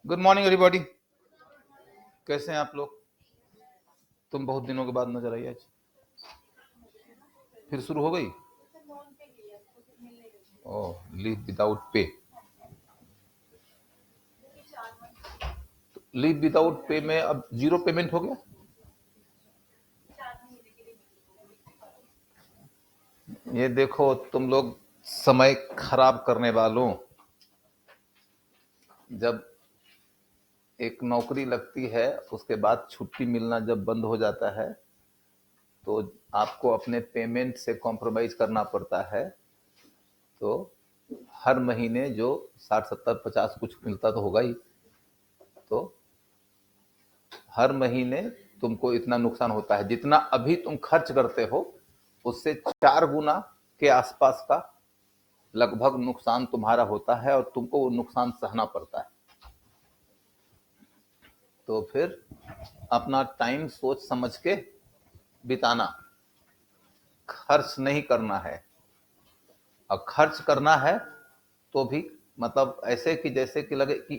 Good morning everybody. कैसे हैं आप लोग? तुम बहुत दिनों के बाद नजर आई आज। फिर शुरू हो गई? Oh, leave without pay. Leave without pay में अब जीरो पेमेंट हो गया। ये देखो तुम लोग समय खराब करने वालों। जब एक नौकरी लगती है उसके बाद छुट्टी मिलना जब बंद हो जाता है तो आपको अपने पेमेंट से कॉम्प्रोमाइज करना पड़ता है। तो हर महीने जो 60 70 50 कुछ मिलता तो होगा ही, तो हर महीने तुमको इतना नुकसान होता है। जितना अभी तुम खर्च करते हो उससे 4 गुना के आसपास का लगभग नुकसान तुम्हारा होता है और तुमको वो नुकसान सहना पड़ता है। तो फिर अपना टाइम सोच समझ के बिताना, खर्च नहीं करना है। और खर्च करना है तो भी मतलब ऐसे कि जैसे कि लगे कि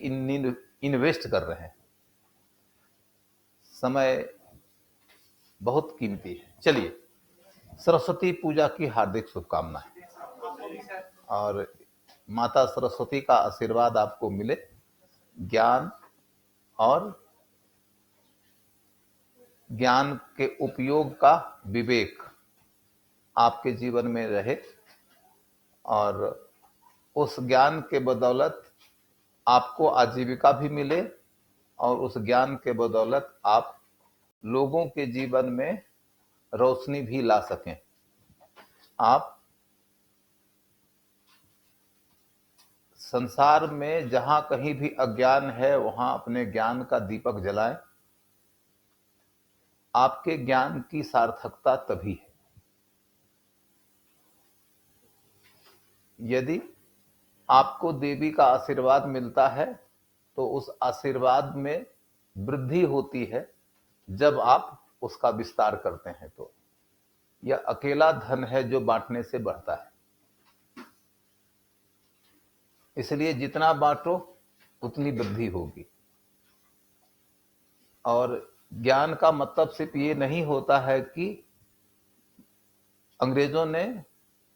इन्वेस्ट कर रहे हैं। समय बहुत कीमती है। चलिए, सरस्वती पूजा की हार्दिक शुभकामनाएं और माता सरस्वती का आशीर्वाद आपको मिले। ज्ञान और ज्ञान के उपयोग का विवेक आपके जीवन में रहे और उस ज्ञान के बदौलत आपको आजीविका भी मिले और उस ज्ञान के बदौलत आप लोगों के जीवन में रोशनी भी ला सकें। आप संसार में जहां कहीं भी अज्ञान है वहां अपने ज्ञान का दीपक जलाएं। आपके ज्ञान की सार्थकता तभी है यदि आपको देवी का आशीर्वाद मिलता है, तो उस आशीर्वाद में वृद्धि होती है जब आप उसका विस्तार करते हैं। तो यह अकेला धन है जो बांटने से बढ़ता है। इसलिए जितना बांटो उतनी वृद्धि होगी। और ज्ञान का मतलब सिर्फ ये नहीं होता है कि अंग्रेजों ने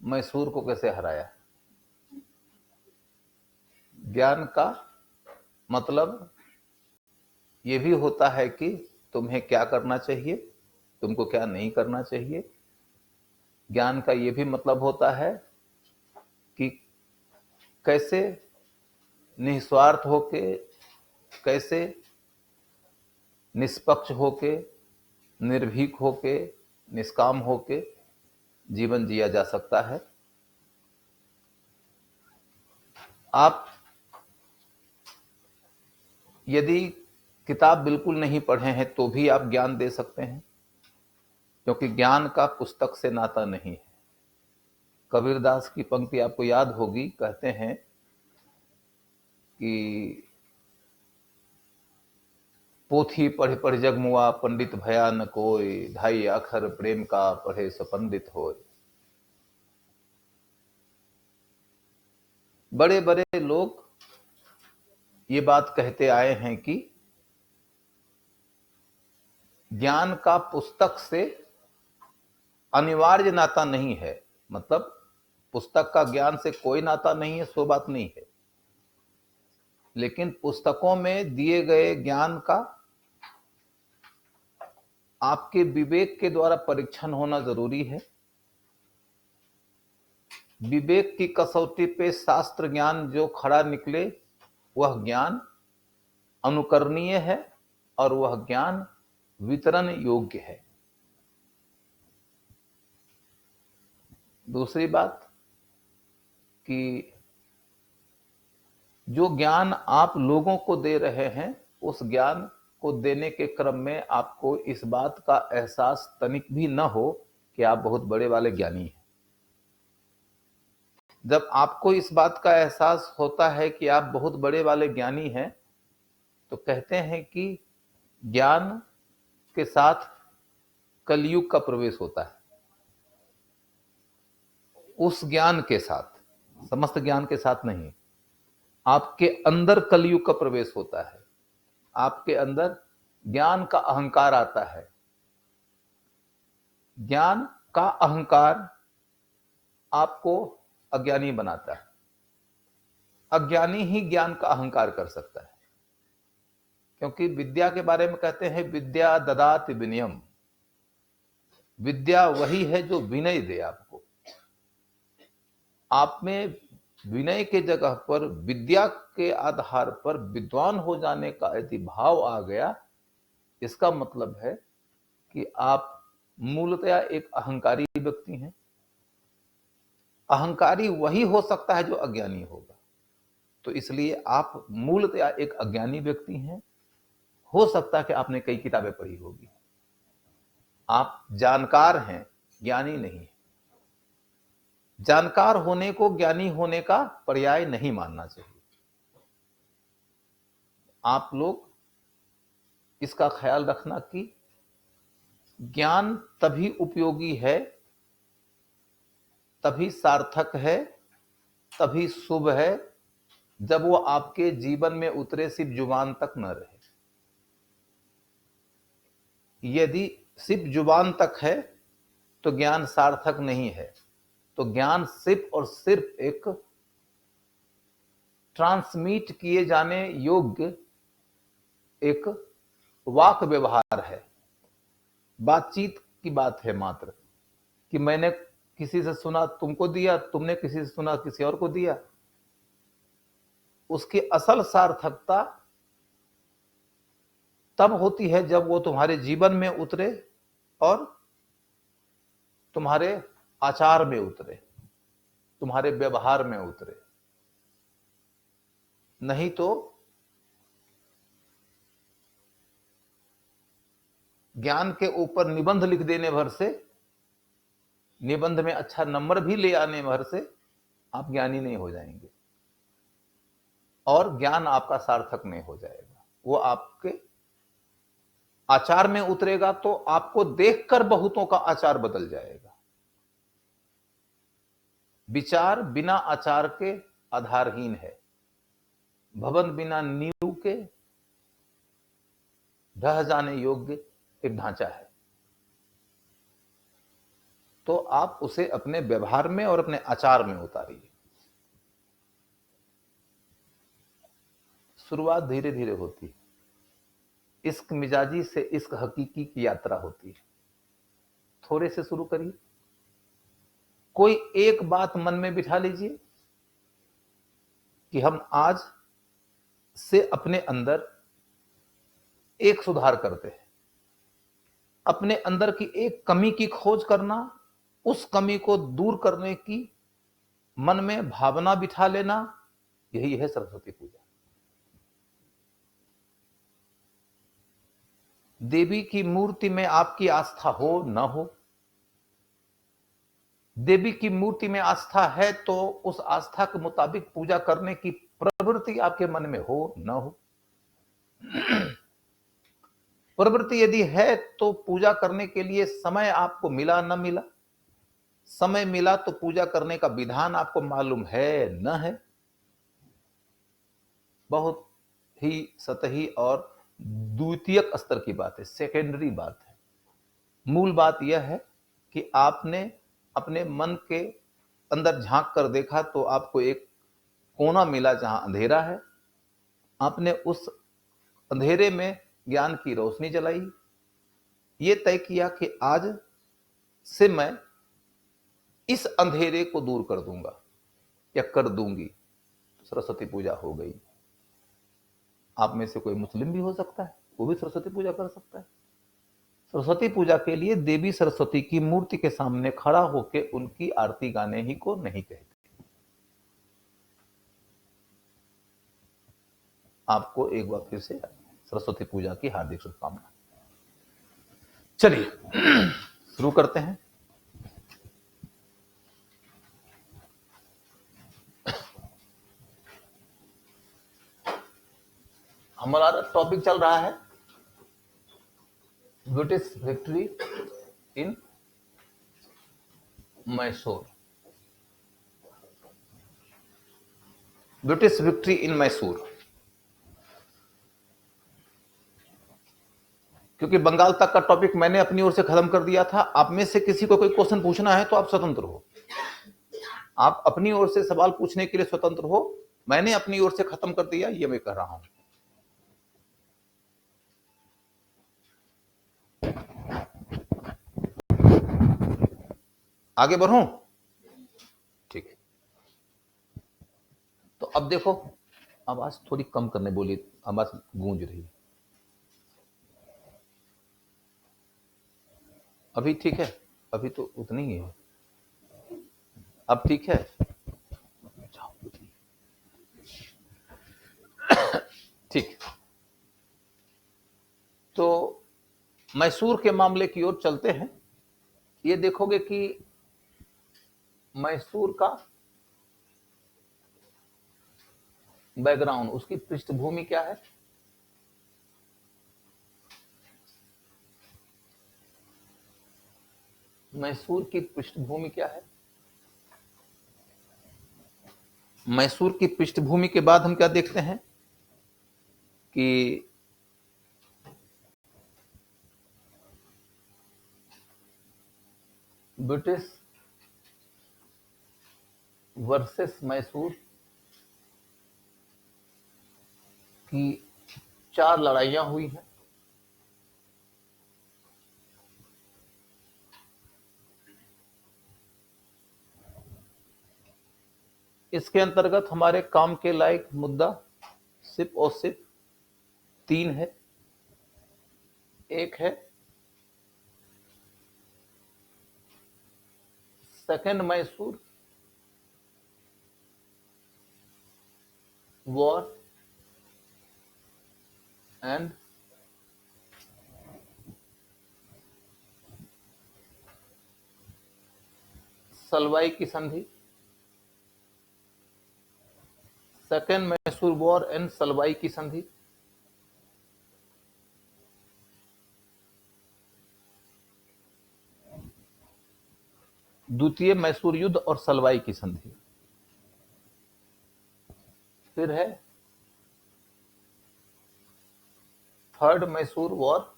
मैसूर को कैसे हराया। ज्ञान का मतलब ये भी होता है कि तुम्हें क्या करना चाहिए, तुमको क्या नहीं करना चाहिए। ज्ञान का ये भी मतलब होता है कि कैसे निस्वार्थ होके, कैसे निष्पक्ष होके, निर्भीक होके, निष्काम होके जीवन जिया जा सकता है। आप यदि किताब बिल्कुल नहीं पढ़े हैं तो भी आप ज्ञान दे सकते हैं, क्योंकि ज्ञान का पुस्तक से नाता नहीं है। कबीरदास की पंक्ति आपको याद होगी, कहते हैं कि पोथी पढ़ पढ़ जग मुआ, पंडित भया न कोई, ढाई अखर प्रेम का पढ़े सो पंडित होय। बड़े बड़े लोग ये बात कहते आए हैं कि ज्ञान का पुस्तक से अनिवार्य नाता नहीं है। मतलब पुस्तक का ज्ञान से कोई नाता नहीं है, सो बात नहीं है, लेकिन पुस्तकों में दिए गए ज्ञान का आपके विवेक के द्वारा परीक्षण होना जरूरी है। विवेक की कसौटी पे शास्त्र ज्ञान जो खड़ा निकले वह ज्ञान अनुकरणीय है और वह ज्ञान वितरण योग्य है। दूसरी बात कि जो ज्ञान आप लोगों को दे रहे हैं उस ज्ञान को देने के क्रम में आपको इस बात का एहसास तनिक भी न हो कि आप बहुत बड़े वाले ज्ञानी हैं। जब आपको इस बात का एहसास होता है कि आप बहुत बड़े वाले ज्ञानी हैं, तो कहते हैं कि ज्ञान के साथ कलयुग का प्रवेश होता है। उस ज्ञान के साथ, समस्त ज्ञान के साथ नहीं। आपके अंदर कलयुग का प्रवेश होता है, आपके अंदर ज्ञान का अहंकार आता है। ज्ञान का अहंकार आपको अज्ञानी बनाता है। अज्ञानी ही ज्ञान का अहंकार कर सकता है, क्योंकि विद्या के बारे में कहते हैं विद्या ददाति विनयम। विद्या वही है जो विनय दे आपको। आप में विनय के जगह पर विद्या के आधार पर विद्वान हो जाने का यदि भाव आ गया, इसका मतलब है कि आप मूलतया एक अहंकारी व्यक्ति हैं। अहंकारी वही हो सकता है जो अज्ञानी होगा। तो इसलिए आप मूलतया एक अज्ञानी व्यक्ति हैं। हो सकता है कि आपने कई किताबें पढ़ी होगी। आप जानकार हैं, ज्ञानी नहीं। जानकार होने को ज्ञानी होने का पर्याय नहीं मानना चाहिए। आप लोग इसका ख्याल रखना कि ज्ञान तभी उपयोगी है, तभी सार्थक है, तभी शुभ है, जब वो आपके जीवन में उतरे, सिर्फ जुबान तक न रहे। यदि सिर्फ जुबान तक है तो ज्ञान सार्थक नहीं है। तो ज्ञान सिर्फ और सिर्फ एक ट्रांसमिट किए जाने योग्य एक वाक व्यवहार है, बातचीत की बात है मात्र, कि मैंने किसी से सुना तुमको दिया, तुमने किसी से सुना किसी और को दिया। उसकी असल सार्थकता तब होती है जब वो तुम्हारे जीवन में उतरे और तुम्हारे आचार में उतरे, तुम्हारे व्यवहार में उतरे। नहीं तो ज्ञान के ऊपर निबंध लिख देने भर से, निबंध में अच्छा नंबर भी ले आने भर से आप ज्ञानी नहीं हो जाएंगे और ज्ञान आपका सार्थक नहीं हो जाएगा। वो आपके आचार में उतरेगा तो आपको देखकर बहुतों का आचार बदल जाएगा। विचार बिना आचार के आधारहीन है। भवन बिना नींव के ढह जाने योग्य एक ढांचा है। तो आप उसे अपने व्यवहार में और अपने आचार में उतारिए। शुरुआत धीरे धीरे होती है। इश्क मिजाजी से इश्क हकीकी की यात्रा होती है। थोड़े से शुरू करिए। कोई एक बात मन में बिठा लीजिए कि हम आज से अपने अंदर एक सुधार करते हैं। अपने अंदर की एक कमी की खोज करना, उस कमी को दूर करने की मन में भावना बिठा लेना, यही है सरस्वती पूजा। देवी की मूर्ति में आपकी आस्था हो न हो, देवी की मूर्ति में आस्था है तो उस आस्था के मुताबिक पूजा करने की प्रवृत्ति आपके मन में हो न हो। प्रवृत्ति यदि है तो पूजा करने के लिए समय आपको मिला न मिला, समय मिला तो पूजा करने का विधान आपको मालूम है न है, बहुत ही सतही और द्वितीयक स्तर की बात है, सेकेंडरी बात है। मूल बात यह है कि आपने अपने मन के अंदर झांक कर देखा तो आपको एक कोना मिला जहां अंधेरा है। आपने उस अंधेरे में ज्ञान की रोशनी जलाई। ये तय किया कि आज से मैं इस अंधेरे को दूर कर दूंगा या कर दूंगी। सरस्वती पूजा हो गई। आप में से कोई मुस्लिम भी हो सकता है, वो भी सरस्वती पूजा कर सकता है। सरस्वती पूजा के लिए देवी सरस्वती की मूर्ति के सामने खड़ा होकर उनकी आरती गाने ही को नहीं कहते। आपको एक बार फिर से सरस्वती पूजा की हार्दिक शुभकामना। चलिए शुरू करते हैं। हमारा टॉपिक चल रहा है British victory in Mysore. British victory in Mysore. क्योंकि बंगाल तक का टॉपिक मैंने अपनी ओर से खत्म कर दिया था, आप में से किसी को कोई क्वेश्चन पूछना है तो आप स्वतंत्र हो, आप अपनी ओर से सवाल पूछने के लिए स्वतंत्र हो। मैंने अपनी ओर से खत्म कर दिया, ये मैं कह रहा हूं। आगे बढ़ूं? ठीक है। तो अब देखो, आवाज थोड़ी कम करने बोली, आवाज गूंज रही है। अभी ठीक है? अभी तो उतनी ही है। अब ठीक है? ठीक। तो मैसूर के मामले की ओर चलते हैं। ये देखोगे कि मैसूर का बैकग्राउंड, उसकी पृष्ठभूमि क्या है? मैसूर की पृष्ठभूमि क्या है? मैसूर की पृष्ठभूमि के बाद हम क्या देखते हैं कि ब्रिटिश वर्सेस मैसूर की 4 लड़ाइयां हुई हैं। इसके अंतर्गत हमारे काम के लायक मुद्दा सिर्फ और सिर्फ 3 है। एक है second Mysore war and Salwai की संधि। Second Mysore war and Salwai की संधि। द्वितीय मैसूर युद्ध और सलवाई की संधि। फिर है third Mysore war.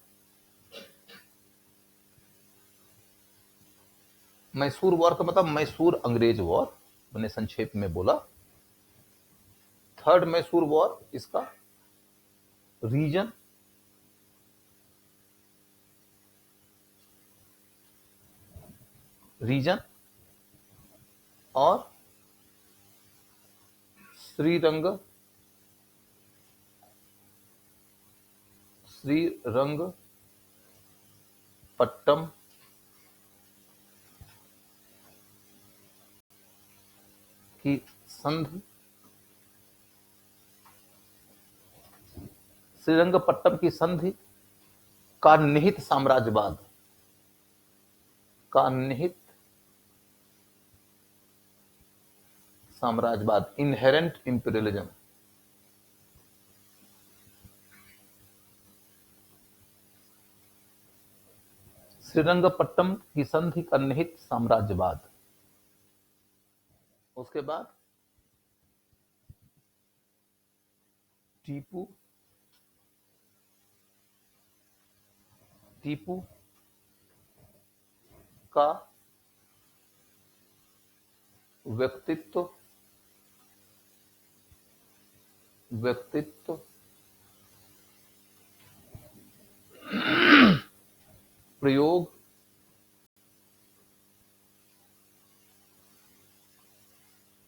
Mysore war का मतलब मैसूर अंग्रेज वॉर, मैंने संक्षेप में बोला। थर्ड मैसूर वॉर, इसका रीजन और श्रीरंगपट्टम की संधि। श्रीरंगपट्टम की संधि का निहित साम्राज्यवाद, इनहेरेंट इंपीरियलिज्म। श्रीरंगपट्टम की संधि का निहित साम्राज्यवाद। उसके बाद टीपू का व्यक्तित्व प्रयोग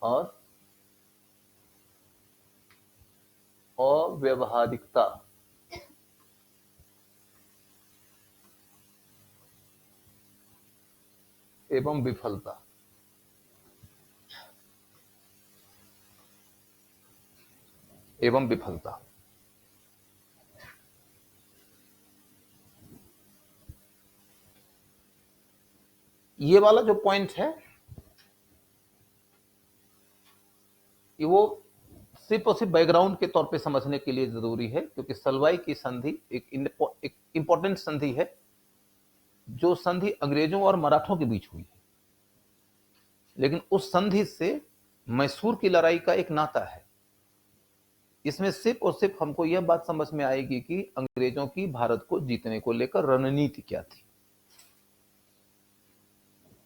और अव्यवहारिकता एवं विफलता। ये वाला जो पॉइंट है, ये वो सिर्फ और सिर्फ बैकग्राउंड के तौर पे समझने के लिए जरूरी है, क्योंकि सलवाई की संधि एक इंपॉर्टेंट संधि है, जो संधि अंग्रेजों और मराठों के बीच हुई है। लेकिन उस संधि से मैसूर की लड़ाई का एक नाता है। इसमें सिर्फ और सिर्फ हमको यह बात समझ में आएगी कि अंग्रेजों की भारत को जीतने को लेकर रणनीति क्या थी।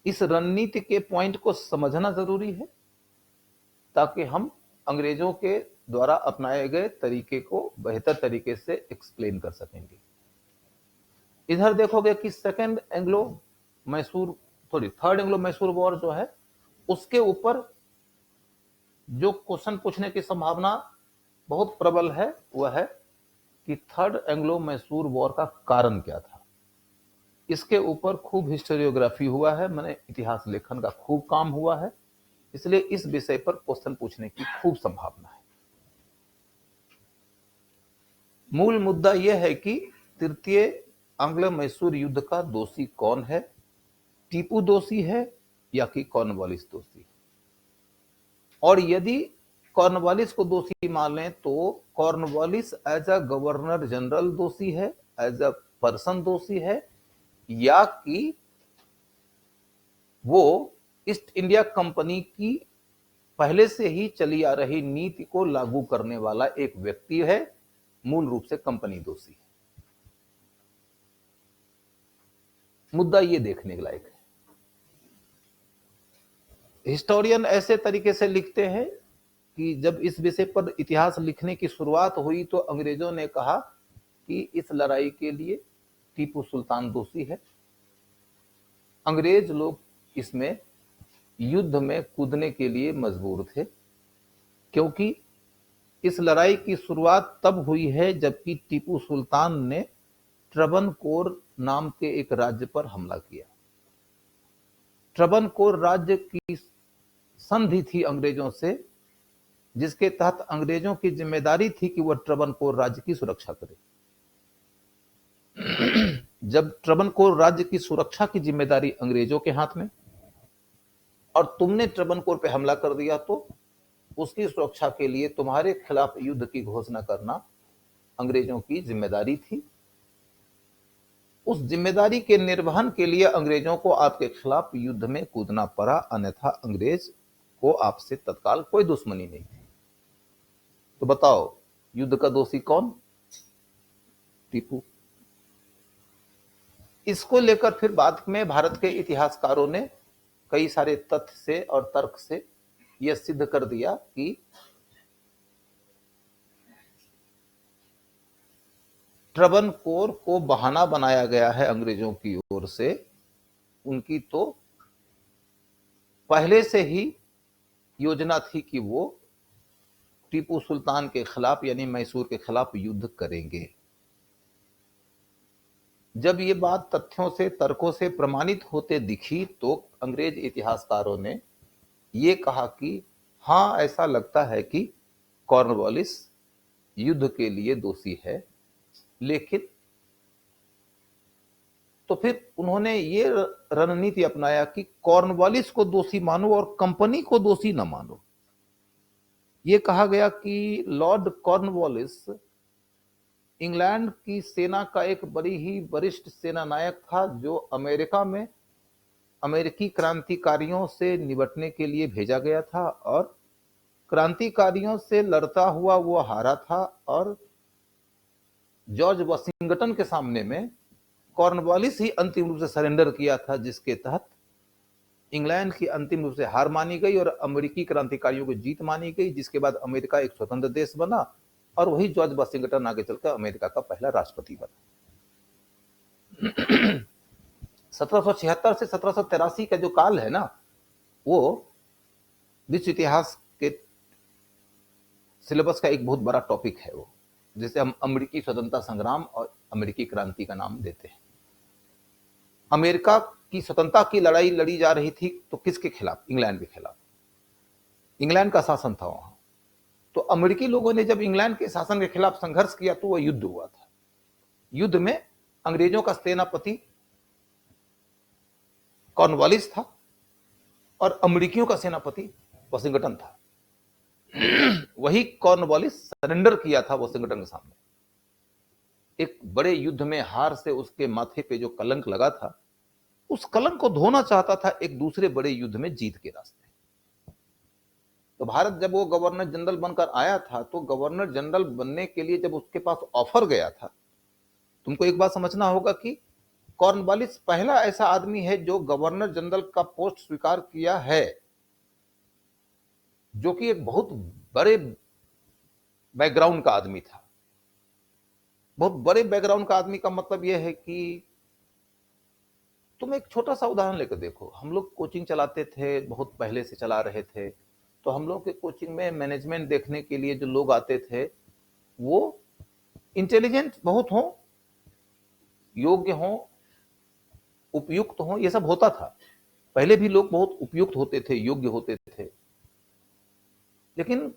इस रणनीति के पॉइंट को समझना जरूरी है ताकि हम अंग्रेजों के द्वारा अपनाए गए तरीके को बेहतर तरीके से एक्सप्लेन कर सकेंगे। इधर देखोगे कि थर्ड एंग्लो मैसूर वॉर जो है, उसके ऊपर जो क्वेश्चन पूछने की संभावना बहुत प्रबल है वह है कि थर्ड एंग्लो मैसूर वॉर का कारण क्या था। इसके ऊपर खूब हिस्टोरियोग्राफी हुआ है, मैंने इतिहास लेखन का खूब काम हुआ है, इसलिए इस विषय पर क्वेश्चन पूछने की खूब संभावना है। मूल मुद्दा यह है कि तृतीय आंग्ल मैसूर युद्ध का दोषी कौन है, टीपू दोषी है या कि कॉर्नवालिस दोषी है। और यदि कॉर्नवालिस को दोषी मान लें तो Cornwallis as a governor general दोषी है, एज अ पर्सन दोषी है, या कि वो ईस्ट इंडिया कंपनी की पहले से ही चली आ रही नीति को लागू करने वाला एक व्यक्ति है, मूल रूप से कंपनी दोषी है। मुद्दा ये देखने के लायक है। हिस्टोरियन ऐसे तरीके से लिखते हैं कि जब इस विषय पर इतिहास लिखने की शुरुआत हुई तो अंग्रेजों ने कहा कि इस लड़ाई के लिए टीपू सुल्तान दोषी है। अंग्रेज लोग इसमें युद्ध में कूदने के लिए मजबूर थे, क्योंकि इस लड़ाई की शुरुआत तब हुई है जबकि टीपू सुल्तान ने ट्रबनकोर नाम के एक राज्य पर हमला किया। ट्रबनकोर राज्य की संधि थी अंग्रेजों से, जिसके तहत अंग्रेजों की जिम्मेदारी थी कि वह ट्रबनकोर राज्य की सुरक्षा करे। जब ट्रबनकोर राज्य की सुरक्षा की जिम्मेदारी अंग्रेजों के हाथ में और तुमने ट्रबनकोर पे हमला कर दिया तो उसकी सुरक्षा के लिए तुम्हारे खिलाफ युद्ध की घोषणा करना अंग्रेजों की जिम्मेदारी थी। उस जिम्मेदारी के निर्वहन के लिए अंग्रेजों को आपके खिलाफ युद्ध में कूदना पड़ा, अन्यथा अंग्रेज को आपसे तत्काल कोई दुश्मनी नहीं थी। तो बताओ युद्ध का दोषी कौन? टीपू। इसको लेकर फिर बाद में भारत के इतिहासकारों ने कई सारे तथ्य से और तर्क से यह सिद्ध कर दिया कि ट्रबनकोर को बहाना बनाया गया है अंग्रेजों की ओर से। उनकी तो पहले से ही योजना थी कि वो टीपू सुल्तान के खिलाफ यानी मैसूर के खिलाफ युद्ध करेंगे। जब ये बात तथ्यों से तर्कों से प्रमाणित होते दिखी तो अंग्रेज इतिहासकारों ने ये कहा कि हाँ, ऐसा लगता है कि कॉर्नवालिस युद्ध के लिए दोषी है। लेकिन तो फिर उन्होंने ये रणनीति अपनाया कि कॉर्नवालिस को दोषी मानो और कंपनी को दोषी न मानो। ये कहा गया कि लॉर्ड कॉर्नवालिस इंग्लैंड की सेना का एक बड़ी ही वरिष्ठ सेना नायक था, जो अमेरिका में अमेरिकी क्रांतिकारियों से निपटने के लिए भेजा गया था और क्रांतिकारियों से लड़ता हुआ वो हारा था और जॉर्ज वाशिंगटन के सामने में कॉर्नवालिस ही अंतिम रूप से सरेंडर किया था, जिसके तहत इंग्लैंड की अंतिम रूप से हार मानी गई और अमेरिकी क्रांतिकारियों की जीत मानी गई, जिसके बाद अमेरिका एक स्वतंत्र देश बना और वही जॉर्ज वाशिंगटन आगे चलकर अमेरिका का पहला राष्ट्रपति बना। 1776 से 1783 का जो काल है ना, वो विश्व इतिहास के सिलेबस का एक बहुत बड़ा टॉपिक है, वो जिसे हम अमेरिकी स्वतंत्रता संग्राम और अमेरिकी क्रांति का नाम देते हैं। अमेरिका की स्वतंत्रता की लड़ाई लड़ी जा रही थी तो किसके खिलाफ? इंग्लैंड के खिलाफ। इंग्लैंड का शासन था वहां, तो अमेरिकी लोगों ने जब इंग्लैंड के शासन के खिलाफ संघर्ष किया तो वह युद्ध हुआ था। युद्ध में अंग्रेजों का सेनापति कॉर्नवालिस था और अमेरिकियों का सेनापति वाशिंगटन था। वही कॉर्नवालिस सरेंडर किया था वाशिंगटन के सामने। एक बड़े युद्ध में हार से उसके माथे पे जो कलंक लगा था, उस कलंक को धोना चाहता था एक दूसरे बड़े युद्ध में जीत के रास्ते। तो भारत जब वो गवर्नर जनरल बनकर आया था, तो गवर्नर जनरल बनने के लिए जब उसके पास ऑफर गया था, तुमको एक बात समझना होगा कि कॉर्नवालिस पहला ऐसा आदमी है जो गवर्नर जनरल का पोस्ट स्वीकार किया है, जो कि एक बहुत बड़े बैकग्राउंड का आदमी था। बहुत बड़े बैकग्राउंड का आदमी का मतलब यह है कि तुम एक छोटा सा उदाहरण लेकर देखो। हम लोग कोचिंग चलाते थे, बहुत पहले से चला रहे थे, तो हम लोग के कोचिंग में मैनेजमेंट देखने के लिए जो लोग आते थे वो इंटेलिजेंट बहुत हो, योग्य हो, उपयुक्त हो, ये सब होता था। पहले भी लोग बहुत उपयुक्त होते थे, योग्य होते थे, लेकिन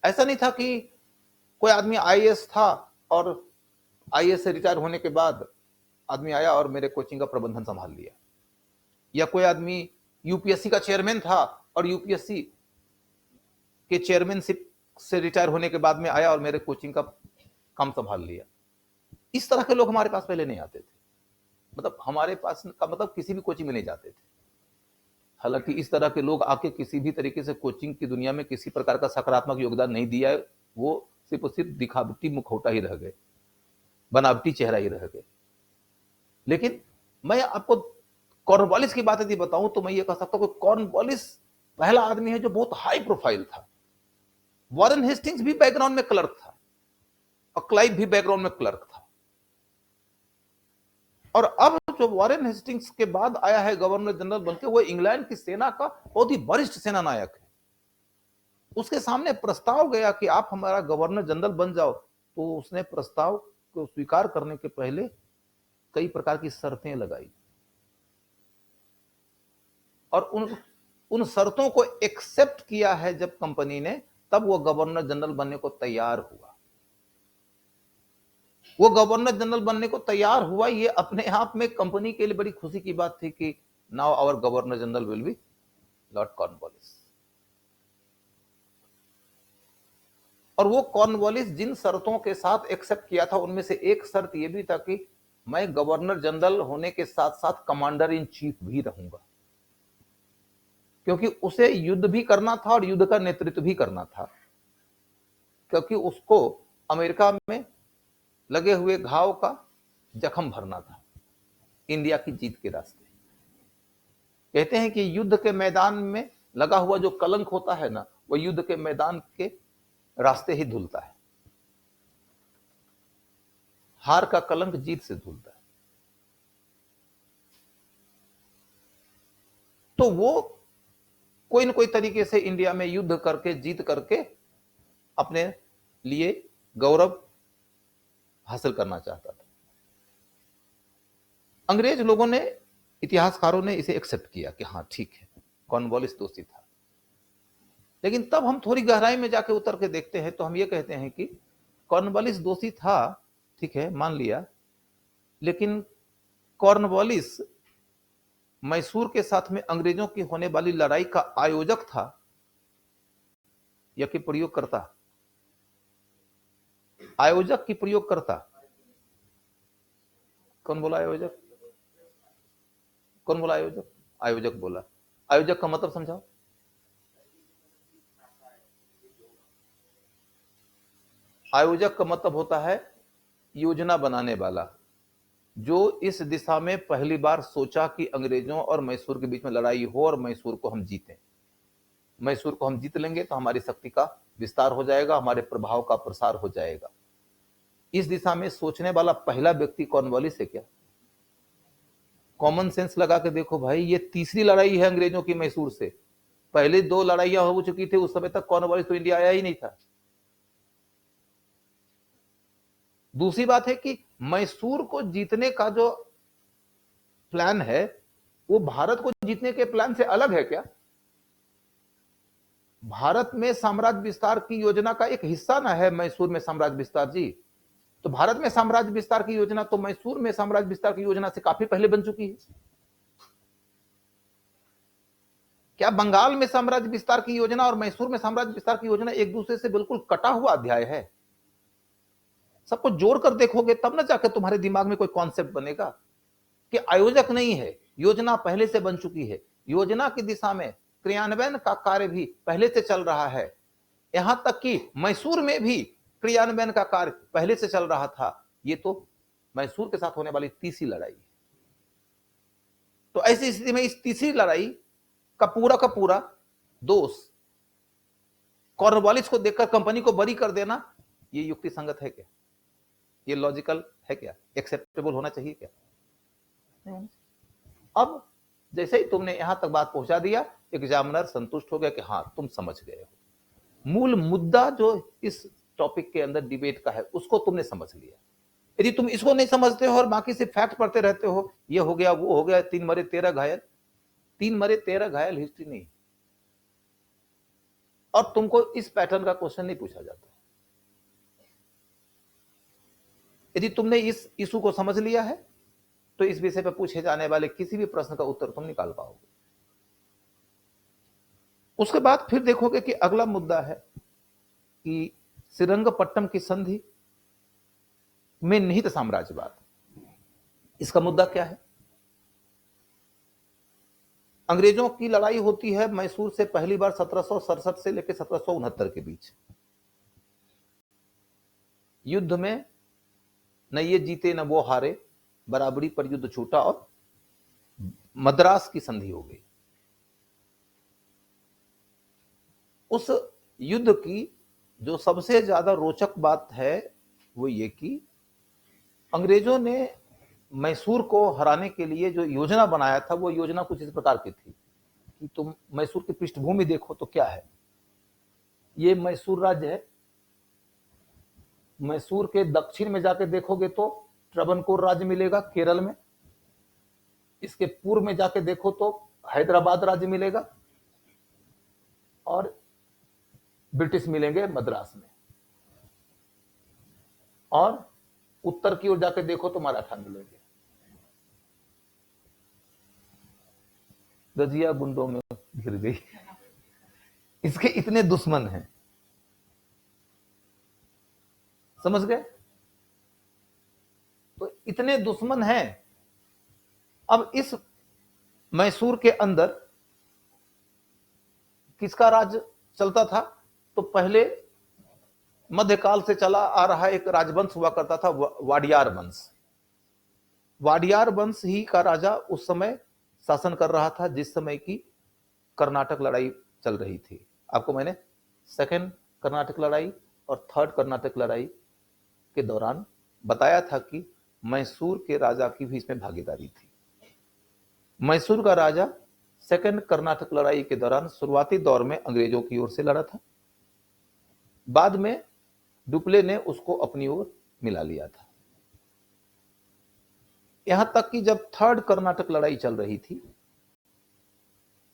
ऐसा नहीं था कि कोई आदमी आईएएस था और आईएएस से रिटायर होने के बाद आदमी आया और मेरे कोचिंग का प्रबंधन संभाल लिया, या कोई आदमी यूपीएससी का चेयरमैन था और यूपीएससी के चेयरमैनशिप से रिटायर होने के बाद में आया और मेरे कोचिंग का काम संभाल लिया। इस तरह के लोग हमारे पास पहले नहीं आते थे। मतलब हमारे पास का मतलब किसी भी कोचिंग में नहीं जाते थे। हालांकि इस तरह के लोग आके किसी भी तरीके से कोचिंग की दुनिया में किसी प्रकार का सकारात्मक योगदान नहीं दिया है, वो सिर्फ और सिर्फ दिखावटी मुखौटा ही रह गए, बनावटी चेहरा ही रह गए। लेकिन मैं आपको कॉर्नवालिस की बात यदि बताऊं तो मैं ये कह सकता हूं कि कॉर्नवालिस पहला आदमी है जो बहुत हाई प्रोफाइल था। वॉरेन हेस्टिंग्स भी बैकग्राउंड में क्लर्क था और क्लाइव भी बैकग्राउंड में क्लर्क था, और अब जो वॉरेन हेस्टिंग्स के बाद आया है गवर्नर जनरल बनके, वो इंग्लैंड की सेना का बहुत ही वरिष्ठ सेना नायक है। उसके सामने प्रस्ताव गया कि आप हमारा गवर्नर जनरल बन जाओ, तो उसने प्रस्ताव को स्वीकार करने के पहले कई प्रकार की शर्तें लगाई, और उन शर्तों को एक्सेप्ट किया है जब कंपनी ने, तब वो गवर्नर जनरल बनने को तैयार हुआ। वो गवर्नर जनरल बनने को तैयार हुआ, ये अपने आप में कंपनी के लिए बड़ी खुशी की बात थी कि now our governor general will be Lord Cornwallis. और वो कॉर्नवालिस जिन शर्तों के साथ एक्सेप्ट किया था, उनमें से एक शर्त यह भी था कि मैं गवर्नर जनरल होने के साथ साथ कमांडर इन चीफ भी रहूंगा, क्योंकि उसे युद्ध भी करना था और युद्ध का नेतृत्व भी करना था, क्योंकि उसको अमेरिका में लगे हुए घाव का जख्म भरना था इंडिया की जीत के रास्ते। कहते हैं कि युद्ध के मैदान में लगा हुआ जो कलंक होता है ना, वो युद्ध के मैदान के रास्ते ही धुलता है। हार का कलंक जीत से धुलता है। तो वो कोई न कोई तरीके से इंडिया में युद्ध करके, जीत करके अपने लिए गौरव हासिल करना चाहता था। अंग्रेज लोगों ने, इतिहासकारों ने इसे एक्सेप्ट किया कि हाँ ठीक है, कॉर्नवालिस दोषी था। लेकिन तब हम थोड़ी गहराई में जाके उतर के देखते हैं तो हम ये कहते हैं कि कॉर्नवालिस दोषी था, ठीक है, मान लिया, लेकिन कॉर्नवालिस मैसूर के साथ में अंग्रेजों की होने वाली लड़ाई का आयोजक था या कि प्रयोग करता? आयोजक की प्रयोग करता? कौन बोला आयोजक? कौन बोला आयोजक? आयोजक बोला। आयोजक का मतलब समझाओ। आयोजक का मतलब होता है योजना बनाने वाला, जो इस दिशा में पहली बार सोचा कि अंग्रेजों और मैसूर के बीच में लड़ाई हो और मैसूर को हम जीतें। मैसूर को हम जीत लेंगे तो हमारी शक्ति का विस्तार हो जाएगा, हमारे प्रभाव का प्रसार हो जाएगा। इस दिशा में सोचने वाला पहला व्यक्ति कॉर्नवालिस है क्या? कॉमन सेंस लगा के देखो भाई, ये तीसरी लड़ाई है अंग्रेजों की मैसूर से। पहले 2 लड़ाइयां हो चुकी थी, उस समय तक कॉर्नवालिस तो इंडिया आया ही नहीं था। दूसरी बात है कि मैसूर को जीतने का जो प्लान है, वो भारत को जीतने के प्लान से अलग है क्या? भारत में साम्राज्य विस्तार की योजना का एक हिस्सा ना है मैसूर में साम्राज्य विस्तार जी। तो भारत में साम्राज्य विस्तार की योजना तो मैसूर में साम्राज्य विस्तार की योजना से काफी पहले बन चुकी है। क्या बंगाल में साम्राज्य विस्तार की योजना और मैसूर में साम्राज्य विस्तार की योजना एक दूसरे से बिल्कुल कटा हुआ अध्याय है? सबको जोड़कर देखोगे तब ना जाकर तुम्हारे दिमाग में कोई कॉन्सेप्ट बनेगा कि आयोजक नहीं है, योजना पहले से बन चुकी है। योजना की दिशा में क्रियान्वयन का कार्य भी पहले से चल रहा है। यहां तक कि मैसूर में भी क्रियान्वयन का कार्य पहले से चल रहा था। ये तो मैसूर के साथ होने वाली तीसरी लड़ाई है। तो ऐसी स्थिति में इस तीसरी लड़ाई का पूरा दोष कॉर्नवालिस को देखकर कंपनी को बरी कर देना, ये युक्ति संगत है क्या? ये लॉजिकल है क्या? एक्सेप्टेबल होना चाहिए क्या? नहीं। अब जैसे ही तुमने यहां तक बात पहुंचा दिया, एग्जामिनर संतुष्ट हो गया कि हाँ तुम समझ गए हो। मूल मुद्दा जो इस टॉपिक के अंदर डिबेट का है उसको तुमने समझ लिया। यदि तुम इसको नहीं समझते हो और बाकी से फैक्ट पढ़ते रहते हो, ये हो गया वो हो गया, 3 मरे 13 घायल, 3 मरे 13 घायल हिस्ट्री नहीं। और तुमको इस पैटर्न का क्वेश्चन नहीं पूछा जाता। यदि तुमने इस इशू को समझ लिया है तो इस विषय पर पूछे जाने वाले किसी भी प्रश्न का उत्तर तुम निकाल पाओगे। उसके बाद फिर देखोगे कि अगला मुद्दा है कि श्रीरंगपट्टम की संधि में निहित साम्राज्यवाद। इसका मुद्दा क्या है? अंग्रेजों की लड़ाई होती है मैसूर से पहली बार 1767 से लेकर 1769 के बीच। युद्ध में न ये जीते न वो हारे, बराबरी पर युद्ध छूटा और मद्रास की संधि हो गई। उस युद्ध की जो सबसे ज्यादा रोचक बात है वो ये कि अंग्रेजों ने मैसूर को हराने के लिए जो योजना बनाया था वो योजना कुछ इस प्रकार की थी कि तुम मैसूर की पृष्ठभूमि देखो तो क्या है। ये मैसूर राज्य है। मैसूर के दक्षिण में जाके देखोगे तो ट्रवनकोर राज्य मिलेगा केरल में। इसके पूर्व में जाके देखो तो हैदराबाद राज्य मिलेगा और ब्रिटिश मिलेंगे मद्रास में। और उत्तर की ओर जाके देखो तो मराठा मिलेंगे। गजिया गुंडों में घिर गई। इसके इतने दुश्मन हैं, समझ गए? तो इतने दुश्मन हैं। अब इस मैसूर के अंदर किसका राज चलता था? तो पहले मध्यकाल से चला आ रहा एक राजवंश हुआ करता था, वाडियार वंश। वाडियार वंश ही का राजा उस समय शासन कर रहा था जिस समय की कर्नाटक लड़ाई चल रही थी। आपको मैंने सेकेंड कर्नाटक लड़ाई और थर्ड कर्नाटक लड़ाई के दौरान बताया था कि मैसूर के राजा की भी इसमें भागीदारी थी। मैसूर का राजा सेकेंड कर्नाटक लड़ाई के दौरान शुरुआती दौर में अंग्रेजों की ओर से लड़ा था। बाद में डुप्ले ने उसको अपनी ओर मिला लिया था। यहां तक कि जब थर्ड कर्नाटक लड़ाई चल रही थी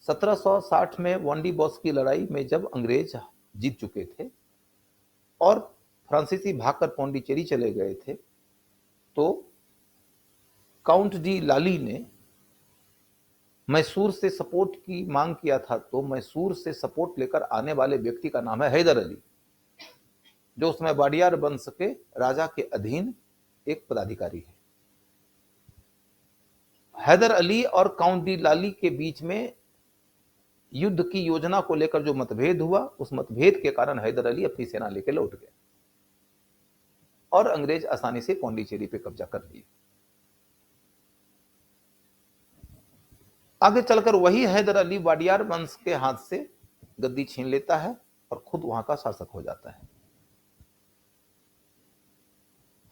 1760 में वांडी बॉस की लड़ाई में जब अंग्रेज जीत चुके थे और फ्रांसीसी भागकर पौंडीचेरी चले गए थे, तो काउंट डी लाली ने मैसूर से सपोर्ट की मांग किया था। तो मैसूर से सपोर्ट लेकर आने वाले व्यक्ति का नाम है हैदर अली, जो उसमें वाडियार वंश के राजा के अधीन एक पदाधिकारी है। हैदर अली और काउंट डी लाली के बीच में युद्ध की योजना को लेकर जो मतभेद हुआ, उस मतभेद के कारण हैदर अली अपनी सेना लेकर लौट गए और अंग्रेज आसानी से पौंडीचेरी पे कब्जा कर लिए। आगे चलकर वही हैदर अली वाडियार वंश के हाथ से गद्दी छीन लेता है और खुद वहां का शासक हो जाता है।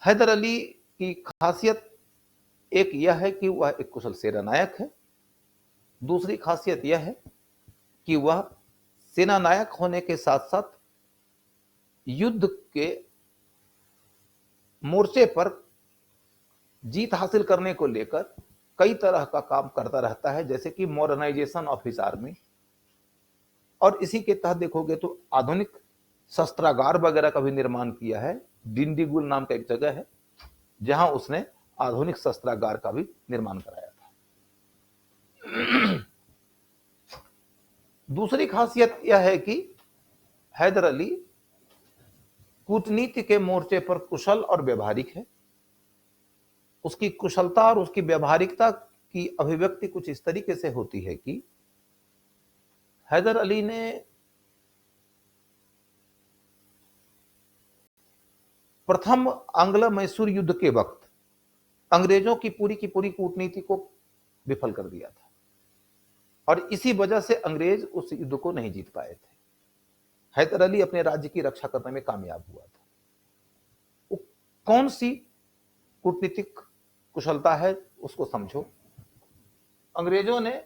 हैदर अली की खासियत एक यह है कि वह एक कुशल सेनानायक है। दूसरी खासियत यह है कि वह सेनानायक होने के साथ साथ युद्ध के मोर्चे पर जीत हासिल करने को लेकर कई तरह का काम करता रहता है, जैसे कि मॉडर्नाइजेशन ऑफ हिज आर्मी। और इसी के तहत देखोगे तो आधुनिक शस्त्रागार वगैरह का भी निर्माण किया है। डिंडीगुल नाम का एक जगह है जहां उसने आधुनिक शस्त्रागार का भी निर्माण कराया था। दूसरी खासियत यह है कि हैदर अली कूटनीति के मोर्चे पर कुशल और व्यवहारिक है। उसकी कुशलता और उसकी व्यवहारिकता की अभिव्यक्ति कुछ इस तरीके से होती है कि हैदर अली ने प्रथम आंग्ल मैसूर युद्ध के वक्त अंग्रेजों की पूरी कूटनीति को विफल कर दिया था और इसी वजह से अंग्रेज उस युद्ध को नहीं जीत पाए थे। हैदर अली अपने राज्य की रक्षा करने में कामयाब हुआ था। वो कौन सी कूटनीतिक कुशलता है उसको समझो। अंग्रेजों ने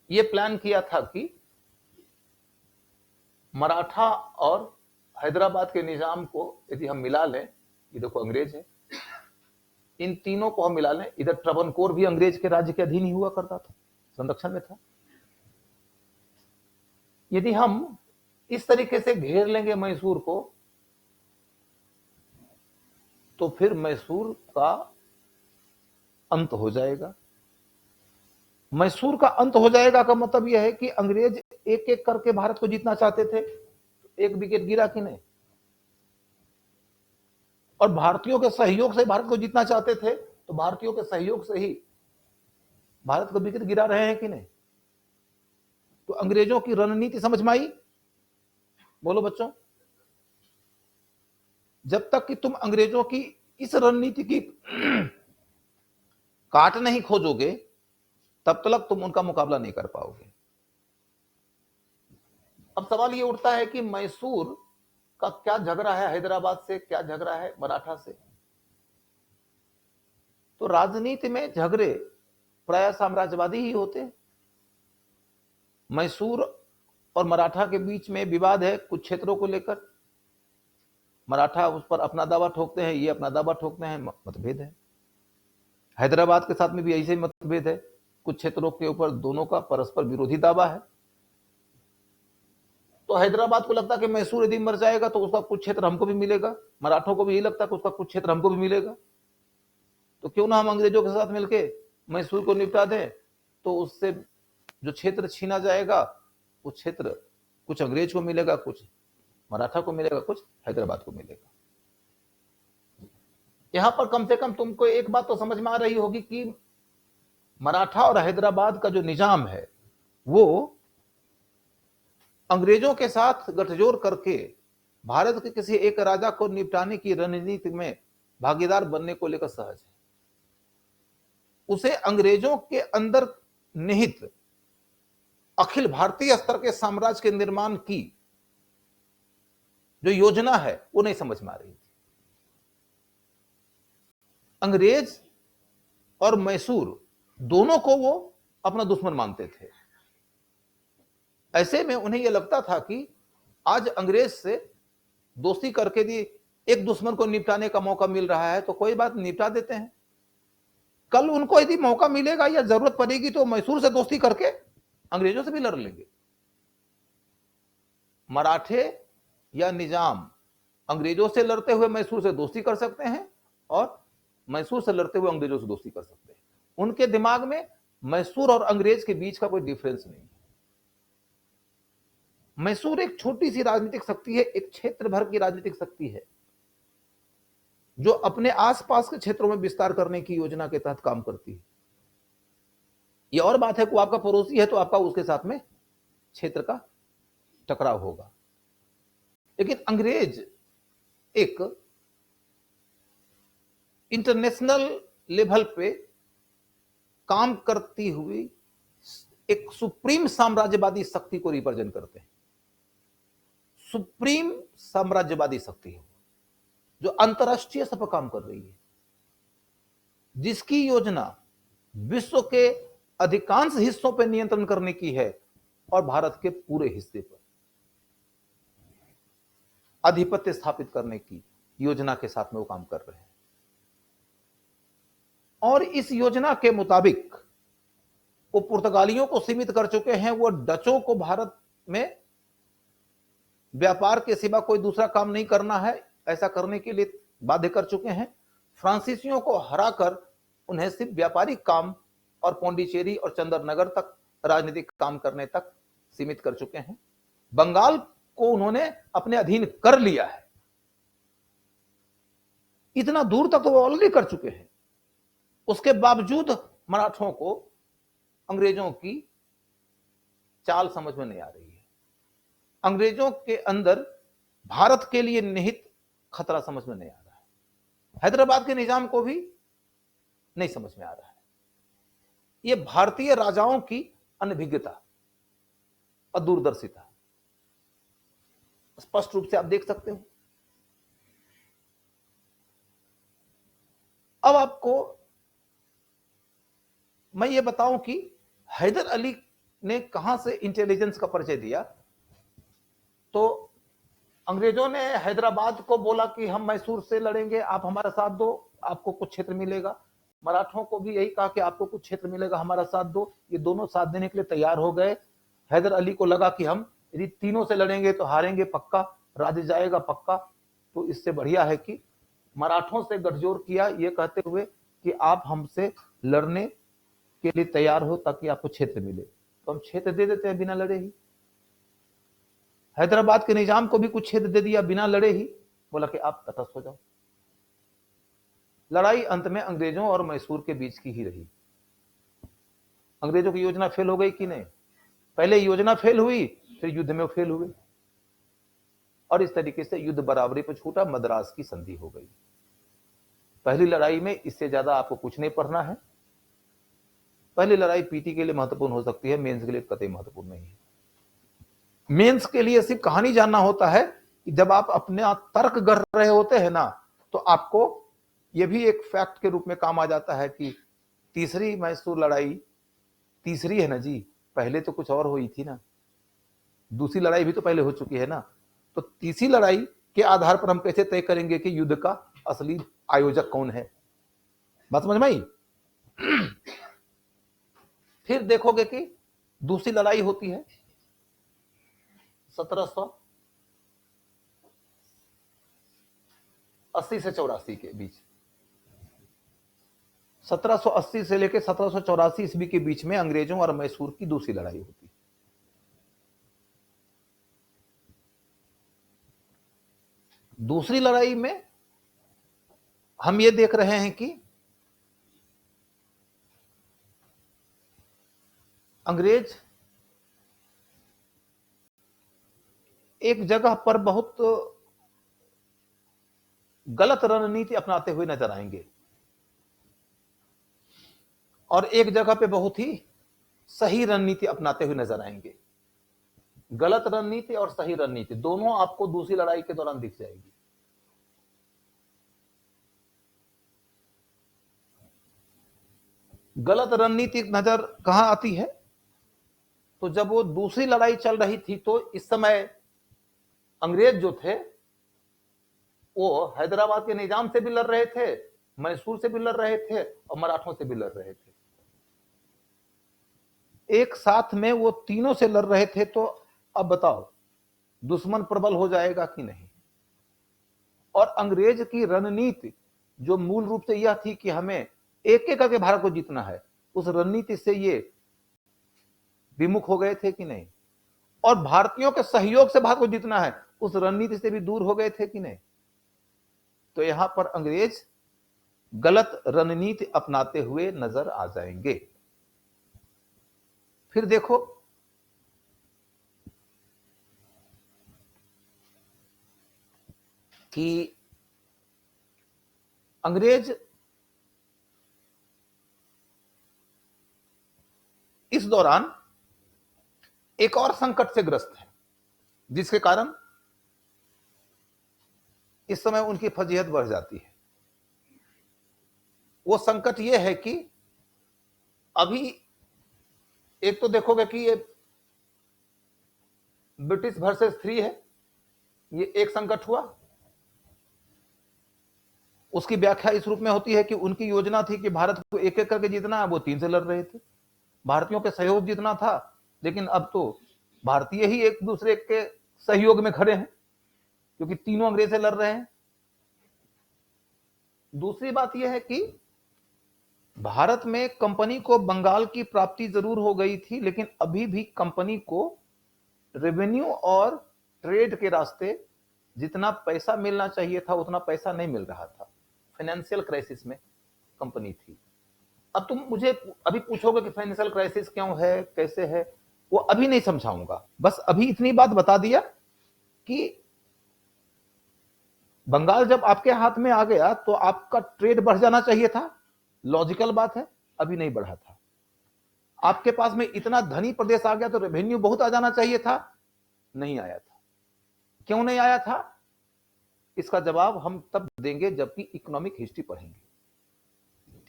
यह प्लान किया था कि मराठा और हैदराबाद के निजाम को यदि हम मिला लें, ये देखो अंग्रेज है, इन तीनों को हम मिला लें, इधर ट्रवनकोर भी अंग्रेज के राज्य के अधीन ही हुआ करता था, संरक्षण में था। यदि हम इस तरीके से घेर लेंगे मैसूर को, तो फिर मैसूर का अंत हो जाएगा। मैसूर का अंत हो जाएगा का मतलब यह है कि अंग्रेज एक एक करके भारत को जीतना चाहते थे। एक विकेट गिरा कि नहीं, और भारतीयों के सहयोग से भारत को जीतना चाहते थे, तो भारतीयों के सहयोग से ही भारत को विकेट गिरा रहे हैं कि नहीं। तो अंग्रेजों की रणनीति समझ में आई? बोलो बच्चों। जब तक कि तुम अंग्रेजों की इस रणनीति की काट नहीं खोजोगे, तब तक तुम उनका मुकाबला नहीं कर पाओगे। अब सवाल यह उठता है कि मैसूर का क्या झगड़ा है हैदराबाद से, क्या झगड़ा है मराठा से? तो राजनीति में झगड़े प्राय साम्राज्यवादी ही होते हैं। मैसूर और मराठा के बीच में विवाद है कुछ क्षेत्रों को लेकर। मराठा उस पर अपना दावा ठोकते हैं, ये अपना दावा ठोकते हैं, मतभेद है। हैदराबाद के साथ में भी ऐसे मतभेद है, कुछ क्षेत्रों के ऊपर दोनों का परस्पर विरोधी दावा है। तो हैदराबाद को लगता है कि मैसूर यदि मर जाएगा तो उसका कुछ क्षेत्र हमको भी मिलेगा, मराठों को भी यही लगता है कि उसका कुछ क्षेत्र हमको भी मिलेगा, तो क्यों ना हम अंग्रेजों के साथ मिलके मैसूर को निपटा दें। तो उससे जो क्षेत्र छीना जाएगा, वो क्षेत्र कुछ अंग्रेज को मिलेगा, कुछ मराठा को मिलेगा, कुछ हैदराबाद को मिलेगा। यहां पर कम से कम तुमको एक बात तो समझ में आ रही होगी कि मराठा और हैदराबाद का जो निजाम है वो अंग्रेजों के साथ गठजोड़ करके भारत के किसी एक राजा को निपटाने की रणनीति में भागीदार बनने को लेकर सहज है। उसे अंग्रेजों के अंदर निहित अखिल भारतीय स्तर के साम्राज्य के निर्माण की जो योजना है वो नहीं समझ में आ रही थी। अंग्रेज और मैसूर दोनों को वो अपना दुश्मन मानते थे। ऐसे में उन्हें यह लगता था कि आज अंग्रेज से दोस्ती करके यदि एक दुश्मन को निपटाने का मौका मिल रहा है तो कोई बात, निपटा देते हैं। कल उनको यदि मौका मिलेगा या जरूरत पड़ेगी तो मैसूर से दोस्ती करके अंग्रेजों से भी लड़ लेंगे। मराठे या निजाम अंग्रेजों से लड़ते हुए मैसूर से दोस्ती कर सकते हैं और मैसूर से लड़ते हुए अंग्रेजों से दोस्ती कर सकते हैं। उनके दिमाग में मैसूर और अंग्रेज के बीच का कोई डिफरेंस नहीं है। मैसूर एक छोटी सी राजनीतिक शक्ति है, एक क्षेत्र भर की राजनीतिक शक्ति है जो अपने आसपास के क्षेत्रों में विस्तार करने की योजना के तहत काम करती है। यह और बात है कि आपका पड़ोसी है तो आपका उसके साथ में क्षेत्र का टकराव होगा। लेकिन अंग्रेज एक इंटरनेशनल लेवल पे काम करती हुई एक सुप्रीम साम्राज्यवादी शक्ति को रिप्रेजेंट करते हैं। सुप्रीम साम्राज्यवादी शक्ति है जो अंतरराष्ट्रीय स्तर पर काम कर रही है, जिसकी योजना विश्व के अधिकांश हिस्सों पर नियंत्रण करने की है और भारत के पूरे हिस्से पर आधिपत्य स्थापित करने की योजना के साथ में वो काम कर रहे हैं। और इस योजना के मुताबिक वो पुर्तगालियों को सीमित कर चुके हैं, वो डचों को भारत में व्यापार के सिवा कोई दूसरा काम नहीं करना है ऐसा करने के लिए बाध्य कर चुके हैं। फ्रांसीसियों को हराकर उन्हें सिर्फ व्यापारिक काम और पौंडीचेरी और चंद्रनगर तक राजनीतिक काम करने तक सीमित कर चुके हैं। बंगाल को उन्होंने अपने अधीन कर लिया है, इतना दूर तक तो वो ऑलरेडी कर चुके हैं। उसके बावजूद मराठों को अंग्रेजों की चाल समझ में नहीं आ रही है। अंग्रेजों के अंदर भारत के लिए निहित खतरा समझ में नहीं आ रहा है। हैदराबाद के निजाम को भी नहीं समझ में आ रहा है। यह भारतीय राजाओं की अनभिज्ञता और दूरदर्शिता स्पष्ट रूप से आप देख सकते हो। अब आपको मैं ये बताऊं कि हैदर अली ने कहां से इंटेलिजेंस का परिचय दिया। तो अंग्रेजों ने हैदराबाद को बोला कि हम मैसूर से लड़ेंगे, आप हमारा साथ दो, आपको कुछ क्षेत्र मिलेगा। मराठों को भी यही कहा कि आपको कुछ क्षेत्र मिलेगा, हमारा साथ दो। ये दोनों साथ देने के लिए तैयार हो गए। हैदर अली को लगा कि हम यदि तीनों से लड़ेंगे तो हारेंगे पक्का, राज्य जाएगा पक्का, तो इससे बढ़िया है कि मराठों से गठजोड़ किया, ये कहते हुए कि आप हमसे लड़ने के लिए तैयार हो ताकि आपको क्षेत्र मिले, तो हम क्षेत्र दे देते हैं बिना लड़े ही। हैदराबाद के निजाम को भी कुछ क्षेत्र दे दिया बिना लड़े ही, बोला कि आप तटस्थ हो जाओ। लड़ाई अंत में अंग्रेजों और मैसूर के बीच की ही रही। अंग्रेजों की योजना फेल हो गई कि नहीं? पहले योजना फेल हुई, फिर युद्ध में फेल हुए, और इस तरीके से युद्ध बराबरी पर छूटा, मद्रास की संधि हो गई। पहली लड़ाई में इससे ज्यादा आपको कुछ नहीं पढ़ना है। पहली लड़ाई पीटी के लिए महत्वपूर्ण हो सकती है, मेंस के लिए कतई महत्वपूर्ण नहीं है। मेंस के लिए सिर्फ कहानी जानना होता है कि जब आप अपने तर्क गढ़ रहे होते हैं ना, तो आपको यह भी एक फैक्ट के रूप में काम आ जाता है कि तीसरी मैसूर लड़ाई तीसरी है ना जी, पहले तो कुछ और हुई थी ना, दूसरी लड़ाई भी तो पहले हो चुकी है ना, तो तीसरी लड़ाई के आधार पर हम कैसे तय करेंगे कि युद्ध का असली आयोजक कौन है। बात समझ में आई? फिर देखोगे कि दूसरी लड़ाई होती है 1780 से 84 के बीच। 1780 से लेकर 1784 ईस्वी के बीच में अंग्रेजों और मैसूर की दूसरी लड़ाई होती है। दूसरी लड़ाई में हम ये देख रहे हैं कि अंग्रेज एक जगह पर बहुत गलत रणनीति अपनाते हुए नजर आएंगे और एक जगह पे बहुत ही सही रणनीति अपनाते हुए नजर आएंगे। गलत रणनीति और सही रणनीति दोनों आपको दूसरी लड़ाई के दौरान दिख जाएगी। गलत रणनीति नजर कहां आती है? तो जब वो दूसरी लड़ाई चल रही थी तो इस समय अंग्रेज जो थे वो हैदराबाद के निजाम से भी लड़ रहे थे, मैसूर से भी लड़ रहे थे और मराठों से भी लड़ रहे थे। एक साथ में वो तीनों से लड़ रहे थे। तो अब बताओ दुश्मन प्रबल हो जाएगा कि नहीं? और अंग्रेज की रणनीति जो मूल रूप से यह थी कि हमें एक एक करके भारत को जीतना है, उस रणनीति से ये विमुख हो गए थे कि नहीं? और भारतीयों के सहयोग से भारत को जीतना है, उस रणनीति से भी दूर हो गए थे कि नहीं? तो यहां पर अंग्रेज गलत रणनीति अपनाते हुए नजर आ जाएंगे। फिर देखो कि अंग्रेज इस दौरान एक और संकट से ग्रस्त है, जिसके कारण इस समय उनकी फजीहत बढ़ जाती है। वो संकट ये है कि अभी एक तो देखोगे कि ये ब्रिटिश वर्सेस फ्री है, ये एक संकट हुआ। उसकी व्याख्या इस रूप में होती है कि उनकी योजना थी कि भारत को एक एक करके जीतना है, वो तीन से लड़ रहे थे। भारतीयों के सहयोग जीतना था, लेकिन अब तो भारतीय ही एक दूसरे के सहयोग में खड़े हैं क्योंकि तीनों अंग्रेज से लड़ रहे हैं। दूसरी बात यह है कि भारत में कंपनी को बंगाल की प्राप्ति जरूर हो गई थी, लेकिन अभी भी कंपनी को रेवेन्यू और ट्रेड के रास्ते जितना पैसा मिलना चाहिए था उतना पैसा नहीं मिल रहा था। फाइनेंशियल क्राइसिस में कंपनी थी। अब तुम मुझे अभी पूछोगे कि फाइनेंशियल क्राइसिस क्यों है, कैसे है, वो अभी नहीं समझाऊंगा, बस अभी इतनी बात बता दिया कि बंगाल जब आपके हाथ में आ गया तो आपका ट्रेड बढ़ जाना चाहिए था, लॉजिकल बात है, अभी नहीं बढ़ा था। आपके पास में इतना धनी प्रदेश आ गया तो रेवेन्यू बहुत आ जाना चाहिए था, नहीं आया था। क्यों नहीं आया था, इसका जवाब हम तब देंगे जबकि इकोनॉमिक हिस्ट्री पढ़ेंगे,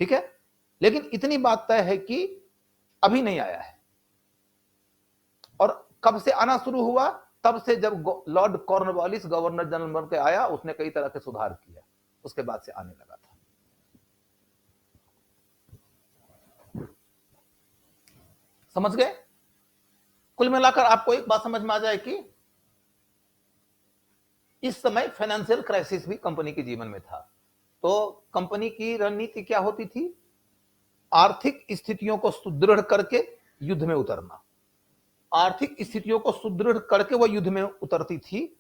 ठीक है। लेकिन इतनी बात तय है कि अभी नहीं आया है। और कब से आना शुरू हुआ, तब से जब लॉर्ड कॉर्नवालिस गवर्नर जनरल बन के आया, उसने कई तरह के सुधार किया, उसके बाद से आने लगा था। समझ गए? कुल मिलाकर आपको एक बात समझ में आ जाए कि इस समय फाइनेंशियल क्राइसिस भी कंपनी के जीवन में था। तो कंपनी की रणनीति क्या होती थी? आर्थिक स्थितियों को सुदृढ़ करके युद्ध में उतरना। आर्थिक स्थितियों को सुदृढ़ करके वह युद्ध में उतरती थी,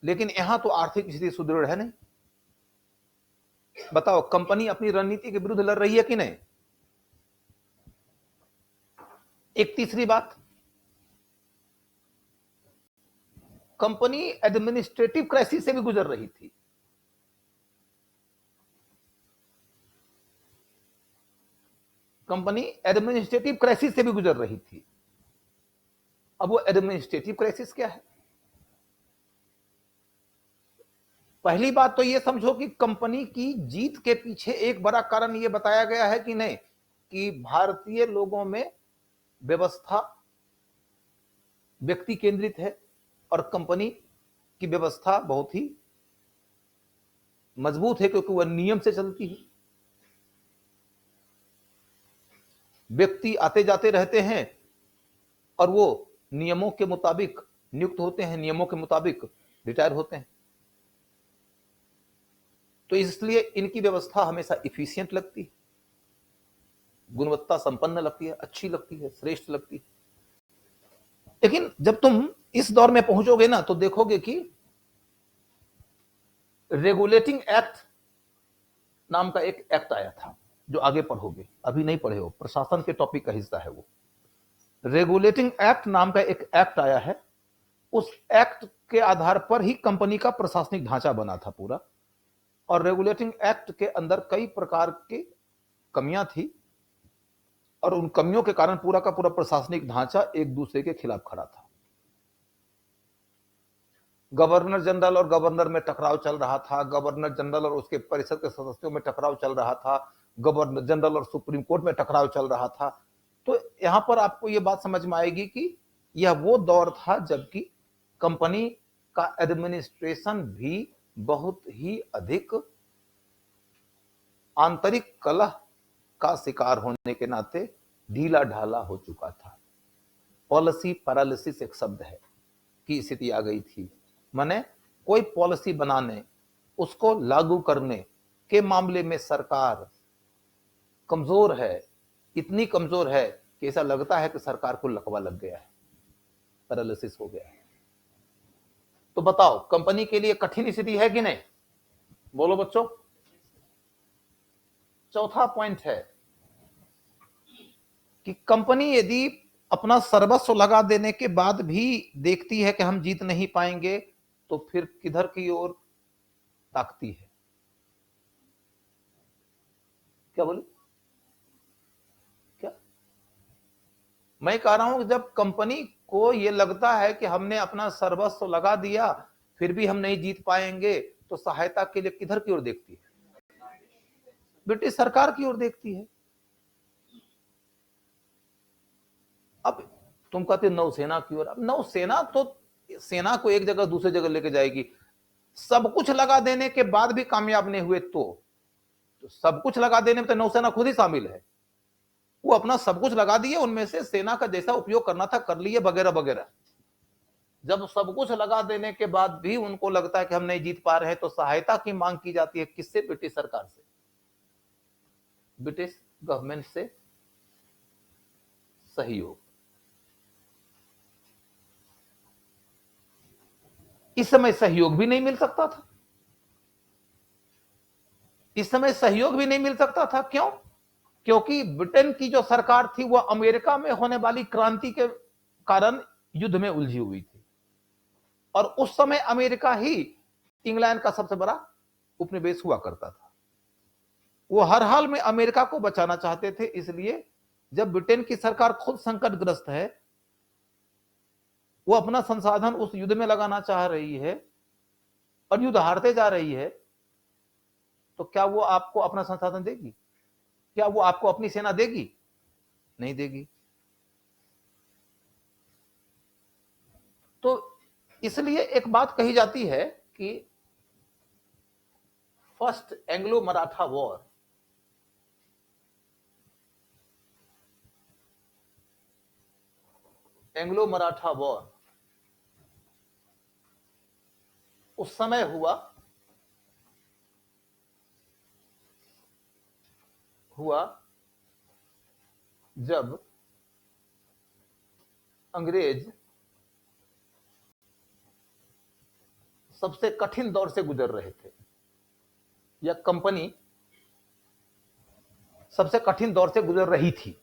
लेकिन यहां तो आर्थिक स्थिति सुदृढ़ है नहीं। बताओ, कंपनी अपनी रणनीति के विरुद्ध लड़ रही है कि नहीं? एक तीसरी बात, कंपनी एडमिनिस्ट्रेटिव क्राइसिस से भी गुजर रही थी। कंपनी एडमिनिस्ट्रेटिव क्राइसिस से भी गुजर रही थी। अब वो एडमिनिस्ट्रेटिव क्राइसिस क्या है? पहली बात तो ये समझो कि कंपनी की जीत के पीछे एक बड़ा कारण ये बताया गया है कि नहीं, कि भारतीय लोगों में व्यवस्था व्यक्ति केंद्रित है और कंपनी की व्यवस्था बहुत ही मजबूत है, क्योंकि वह नियम से चलती है। व्यक्ति आते जाते रहते हैं और वो नियमों के मुताबिक नियुक्त होते हैं, नियमों के मुताबिक रिटायर होते हैं। तो इसलिए इनकी व्यवस्था हमेशा इफिशिएंट लगती है, गुणवत्ता संपन्न लगती है, अच्छी लगती है, श्रेष्ठ लगती है। लेकिन जब तुम इस दौर में पहुंचोगे ना, तो देखोगे कि रेगुलेटिंग एक्ट नाम का एक एक्ट आया था, जो आगे पढ़ोगे, अभी नहीं पढ़े हो, प्रशासन के टॉपिक का हिस्सा है वो। रेगुलेटिंग एक्ट नाम का एक एक्ट आया है, उस एक्ट के आधार पर ही कंपनी का प्रशासनिक ढांचा बना था पूरा। और रेगुलेटिंग एक्ट के अंदर कई प्रकार की कमियां थी, और उन कमियों के कारण पूरा का पूरा प्रशासनिक ढांचा एक दूसरे के खिलाफ खड़ा था। गवर्नर जनरल और गवर्नर में टकराव चल रहा था, गवर्नर जनरल और उसके परिषद के सदस्यों में टकराव चल रहा था, गवर्नर जनरल और सुप्रीम कोर्ट में टकराव चल रहा था। तो यहां पर आपको यह बात समझ में आएगी कि यह वो दौर था जबकि कंपनी का एडमिनिस्ट्रेशन भी बहुत ही अधिक आंतरिक कलह का शिकार होने के नाते ढीला ढाला हो चुका था। पॉलिसी पैरालिसिस एक शब्द है की स्थिति आ गई थी। माने कोई पॉलिसी बनाने, उसको लागू करने के मामले में सरकार कमजोर है, इतनी कमजोर है कि ऐसा लगता है कि सरकार को लकवा लग गया है, पैरालिसिस हो गया है। तो बताओ, कंपनी के लिए कठिन स्थिति है कि नहीं? बोलो बच्चों। चौथा पॉइंट है कि कंपनी यदि अपना सर्वस्व लगा देने के बाद भी देखती है कि हम जीत नहीं पाएंगे, तो फिर किधर की ओर ताकती है? क्या बोले? क्या मैं कह रहा हूं कि जब कंपनी को यह लगता है कि हमने अपना सर्वस्व लगा दिया फिर भी हम नहीं जीत पाएंगे, तो सहायता के लिए किधर की ओर देखती है? ब्रिटिश सरकार की ओर देखती है। अब तुम कहते नौसेना की ओर। अब नौसेना तो सेना को एक जगह दूसरी जगह लेके जाएगी, सब कुछ लगा देने के बाद भी कामयाब नहीं हुए तो सब कुछ लगा देने में तो नौसेना खुद ही शामिल है। वो अपना सब कुछ लगा दिए, उनमें से सेना का जैसा उपयोग करना था कर लिए, वगैरह वगैरह। जब सब कुछ लगा देने के बाद भी उनको लगता है कि हम नहीं जीत पा रहे हैं, तो सहायता की मांग की जाती है। किससे? ब्रिटिश सरकार से, ब्रिटिश गवर्नमेंट से सहयोग। इस समय सहयोग भी नहीं मिल सकता था, इस समय सहयोग भी नहीं मिल सकता था। क्यों? क्योंकि ब्रिटेन की जो सरकार थी वह अमेरिका में होने वाली क्रांति के कारण युद्ध में उलझी हुई थी, और उस समय अमेरिका ही इंग्लैंड का सबसे बड़ा उपनिवेश हुआ करता था। वो हर हाल में अमेरिका को बचाना चाहते थे, इसलिए जब ब्रिटेन की सरकार खुद संकटग्रस्त है, वो अपना संसाधन उस युद्ध में लगाना चाह रही है और युद्ध हारते जा रही है, तो क्या वो आपको अपना संसाधन देगी? क्या वो आपको अपनी सेना देगी? नहीं देगी। तो इसलिए एक बात कही जाती है कि फर्स्ट एंग्लो मराठा वॉर उस समय हुआ जब अंग्रेज सबसे कठिन दौर से गुजर रहे थे, या कंपनी सबसे कठिन दौर से गुजर रही थी,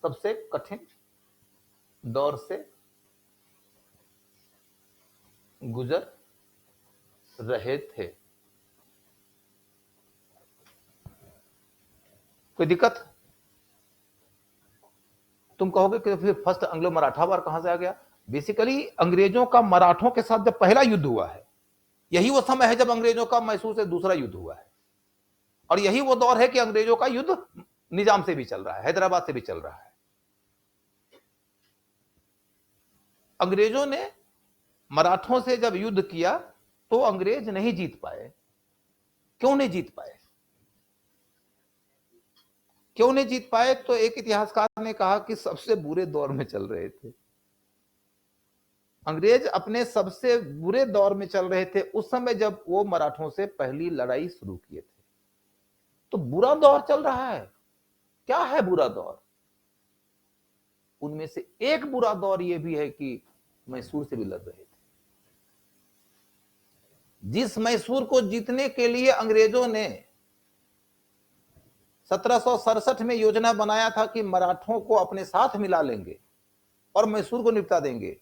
सबसे कठिन दौर से गुजर रहे थे। कोई दिक्कत? तुम कहोगे कि फिर फर्स्ट एंग्लो मराठा वार कहां से आ गया? बेसिकली अंग्रेजों का मराठों के साथ जब पहला युद्ध हुआ है, यही वो समय है जब अंग्रेजों का मैसूर से दूसरा युद्ध हुआ है, और यही वो दौर है कि अंग्रेजों का युद्ध निजाम से भी चल रहा है, हैदराबाद से भी चल रहा है। अंग्रेजों ने मराठों से जब युद्ध किया तो अंग्रेज नहीं जीत पाए। क्यों नहीं जीत पाए? क्यों नहीं जीत पाए? तो एक इतिहासकार ने कहा कि सबसे बुरे दौर में चल रहे थे अंग्रेज, अपने सबसे बुरे दौर में चल रहे थे उस समय जब वो मराठों से पहली लड़ाई शुरू किए थे। तो बुरा दौर चल रहा है। क्या है बुरा दौर? उनमें से एक बुरा दौर यह भी है कि मैसूर से भी लड़ रहे थे। जिस मैसूर को जीतने के लिए अंग्रेजों ने 1767 में योजना बनाया था कि मराठों को अपने साथ मिला लेंगे और मैसूर को निपटा देंगे,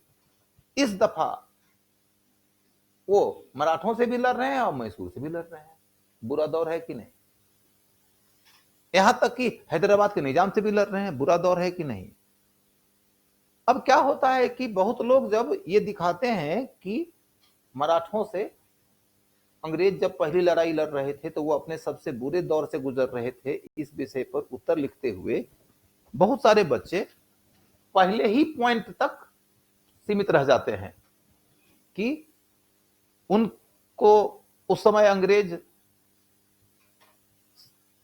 इस दफा वो मराठों से भी लड़ रहे हैं और मैसूर से भी लड़ रहे हैं। बुरा दौर है कि नहीं? यहां तक कि हैदराबाद के निजाम से भी लड़ रहे हैं। बुरा दौर है कि नहीं? अब क्या होता है कि बहुत लोग जब ये दिखाते हैं कि मराठों से अंग्रेज जब पहली लड़ाई लड़ रहे थे तो वो अपने सबसे बुरे दौर से गुजर रहे थे, इस विषय पर उत्तर लिखते हुए बहुत सारे बच्चे पहले ही पॉइंट तक सीमित रह जाते हैं कि उनको उस समय अंग्रेज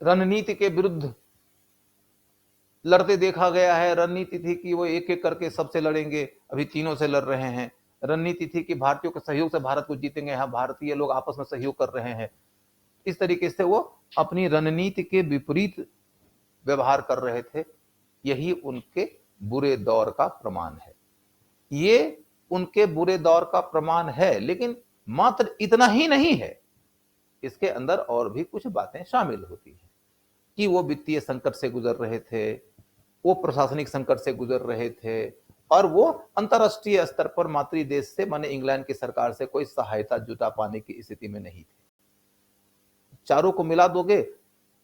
रणनीति के विरुद्ध लड़ते देखा गया है। रणनीति थी कि वो एक एक करके सबसे लड़ेंगे, अभी तीनों से लड़ रहे हैं। रणनीति थी कि भारतीयों के सहयोग से भारत को जीतेंगे, यहाँ भारतीय लोग आपस में सहयोग कर रहे हैं। इस तरीके से वो अपनी रणनीति के विपरीत व्यवहार कर रहे थे। यही उनके बुरे दौर का प्रमाण है। ये उनके बुरे दौर का प्रमाण है, लेकिन मात्र इतना ही नहीं है, इसके अंदर और भी कुछ बातें शामिल होती हैं कि वो वित्तीय संकट से गुजर रहे थे, वो प्रशासनिक संकट से गुजर रहे थे, और वो अंतरराष्ट्रीय स्तर पर मातृ देश से माने इंग्लैंड की सरकार से कोई सहायता जुटा पाने की स्थिति में नहीं थे। चारों को मिला दोगे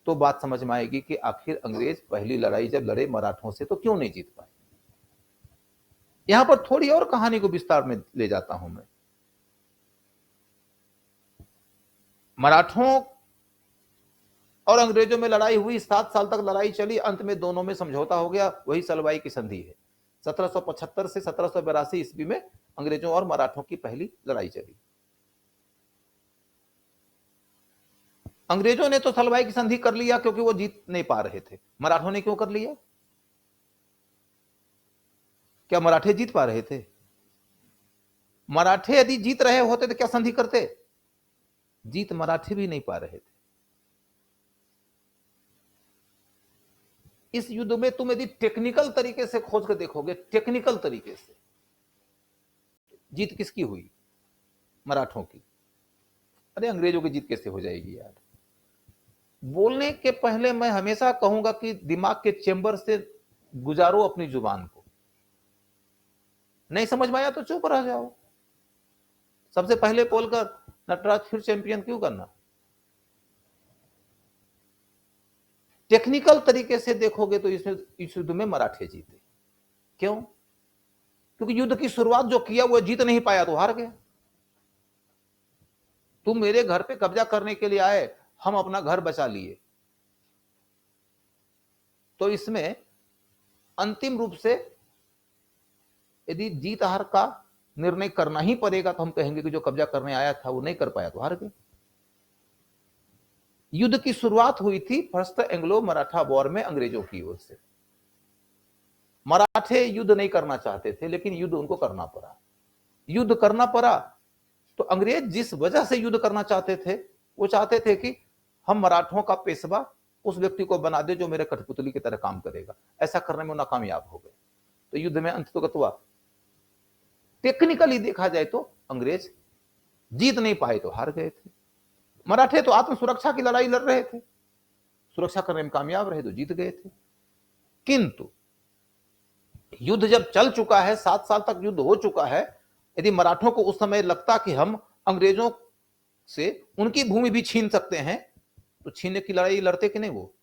तो बात समझ में आएगी कि आखिर अंग्रेज पहली लड़ाई जब लड़े मराठों से तो क्यों नहीं जीत पाए। यहां पर थोड़ी और कहानी को विस्तार में ले जाता हूं मैं। मराठों और अंग्रेजों में लड़ाई हुई, 7 साल तक लड़ाई चली, अंत में दोनों में समझौता हो गया, वही सलवाई की संधि है। 1775 से 1782 ईस्वी में अंग्रेजों और मराठों की पहली लड़ाई चली। अंग्रेजों ने तो सलवाई की संधि कर लिया क्योंकि वो जीत नहीं पा रहे थे। मराठों ने क्यों कर लिया? क्या मराठे जीत पा रहे थे? मराठे यदि जीत रहे होते तो क्या संधि करते? जीत मराठे भी नहीं पा रहे थे। इस युद्ध में तुम यदि टेक्निकल तरीके से खोज कर देखोगे, टेक्निकल तरीके से जीत किसकी हुई? मराठों की। अरे अंग्रेजों की जीत कैसे हो जाएगी यार? बोलने के पहले मैं हमेशा कहूंगा कि दिमाग के चेंबर से गुजारो अपनी जुबान को। नहीं समझ में आया तो चुप रह जाओ। सबसे पहले बोलकर नटराज फिर चैंपियन क्यों करना? टेक्निकल तरीके से देखोगे तो इसमें इस युद्ध में मराठे जीते। क्यों? क्योंकि युद्ध की शुरुआत जो किया वो जीत नहीं पाया तो हार गया। तुम मेरे घर पे कब्जा करने के लिए आए, हम अपना घर बचा लिए। तो इसमें अंतिम रूप से यदि जीत हार का निर्णय करना ही पड़ेगा तो हम कहेंगे कि जो कब्जा करने आया था वो नहीं कर पाया तो हार गया। युद्ध की शुरुआत हुई थी फर्स्ट एंग्लो मराठा वॉर में अंग्रेजों की ओर से। मराठे युद्ध नहीं करना चाहते थे, लेकिन युद्ध उनको करना पड़ा। युद्ध करना पड़ा तो अंग्रेज जिस वजह से युद्ध करना चाहते थे, वो चाहते थे कि हम मराठों का पेशवा उस व्यक्ति को बना दे जो मेरे कठपुतली की तरह काम करेगा। ऐसा करने में नाकामयाब हो गए, तो युद्ध में अंत तो हुआ। टेक्निकली देखा जाए तो अंग्रेज जीत नहीं पाए तो हार गए थे। मराठे तो आत्मसुरक्षा की लड़ाई लड़ रहे थे, सुरक्षा करने में कामयाब रहे तो जीत गए थे। किंतु युद्ध जब चल चुका है, 7 साल तक युद्ध हो चुका है, यदि मराठों को उस समय लगता कि हम अंग्रेजों से उनकी भूमि भी छीन सकते हैं तो छीनने की लड़ाई लड़ते कि नहीं? वो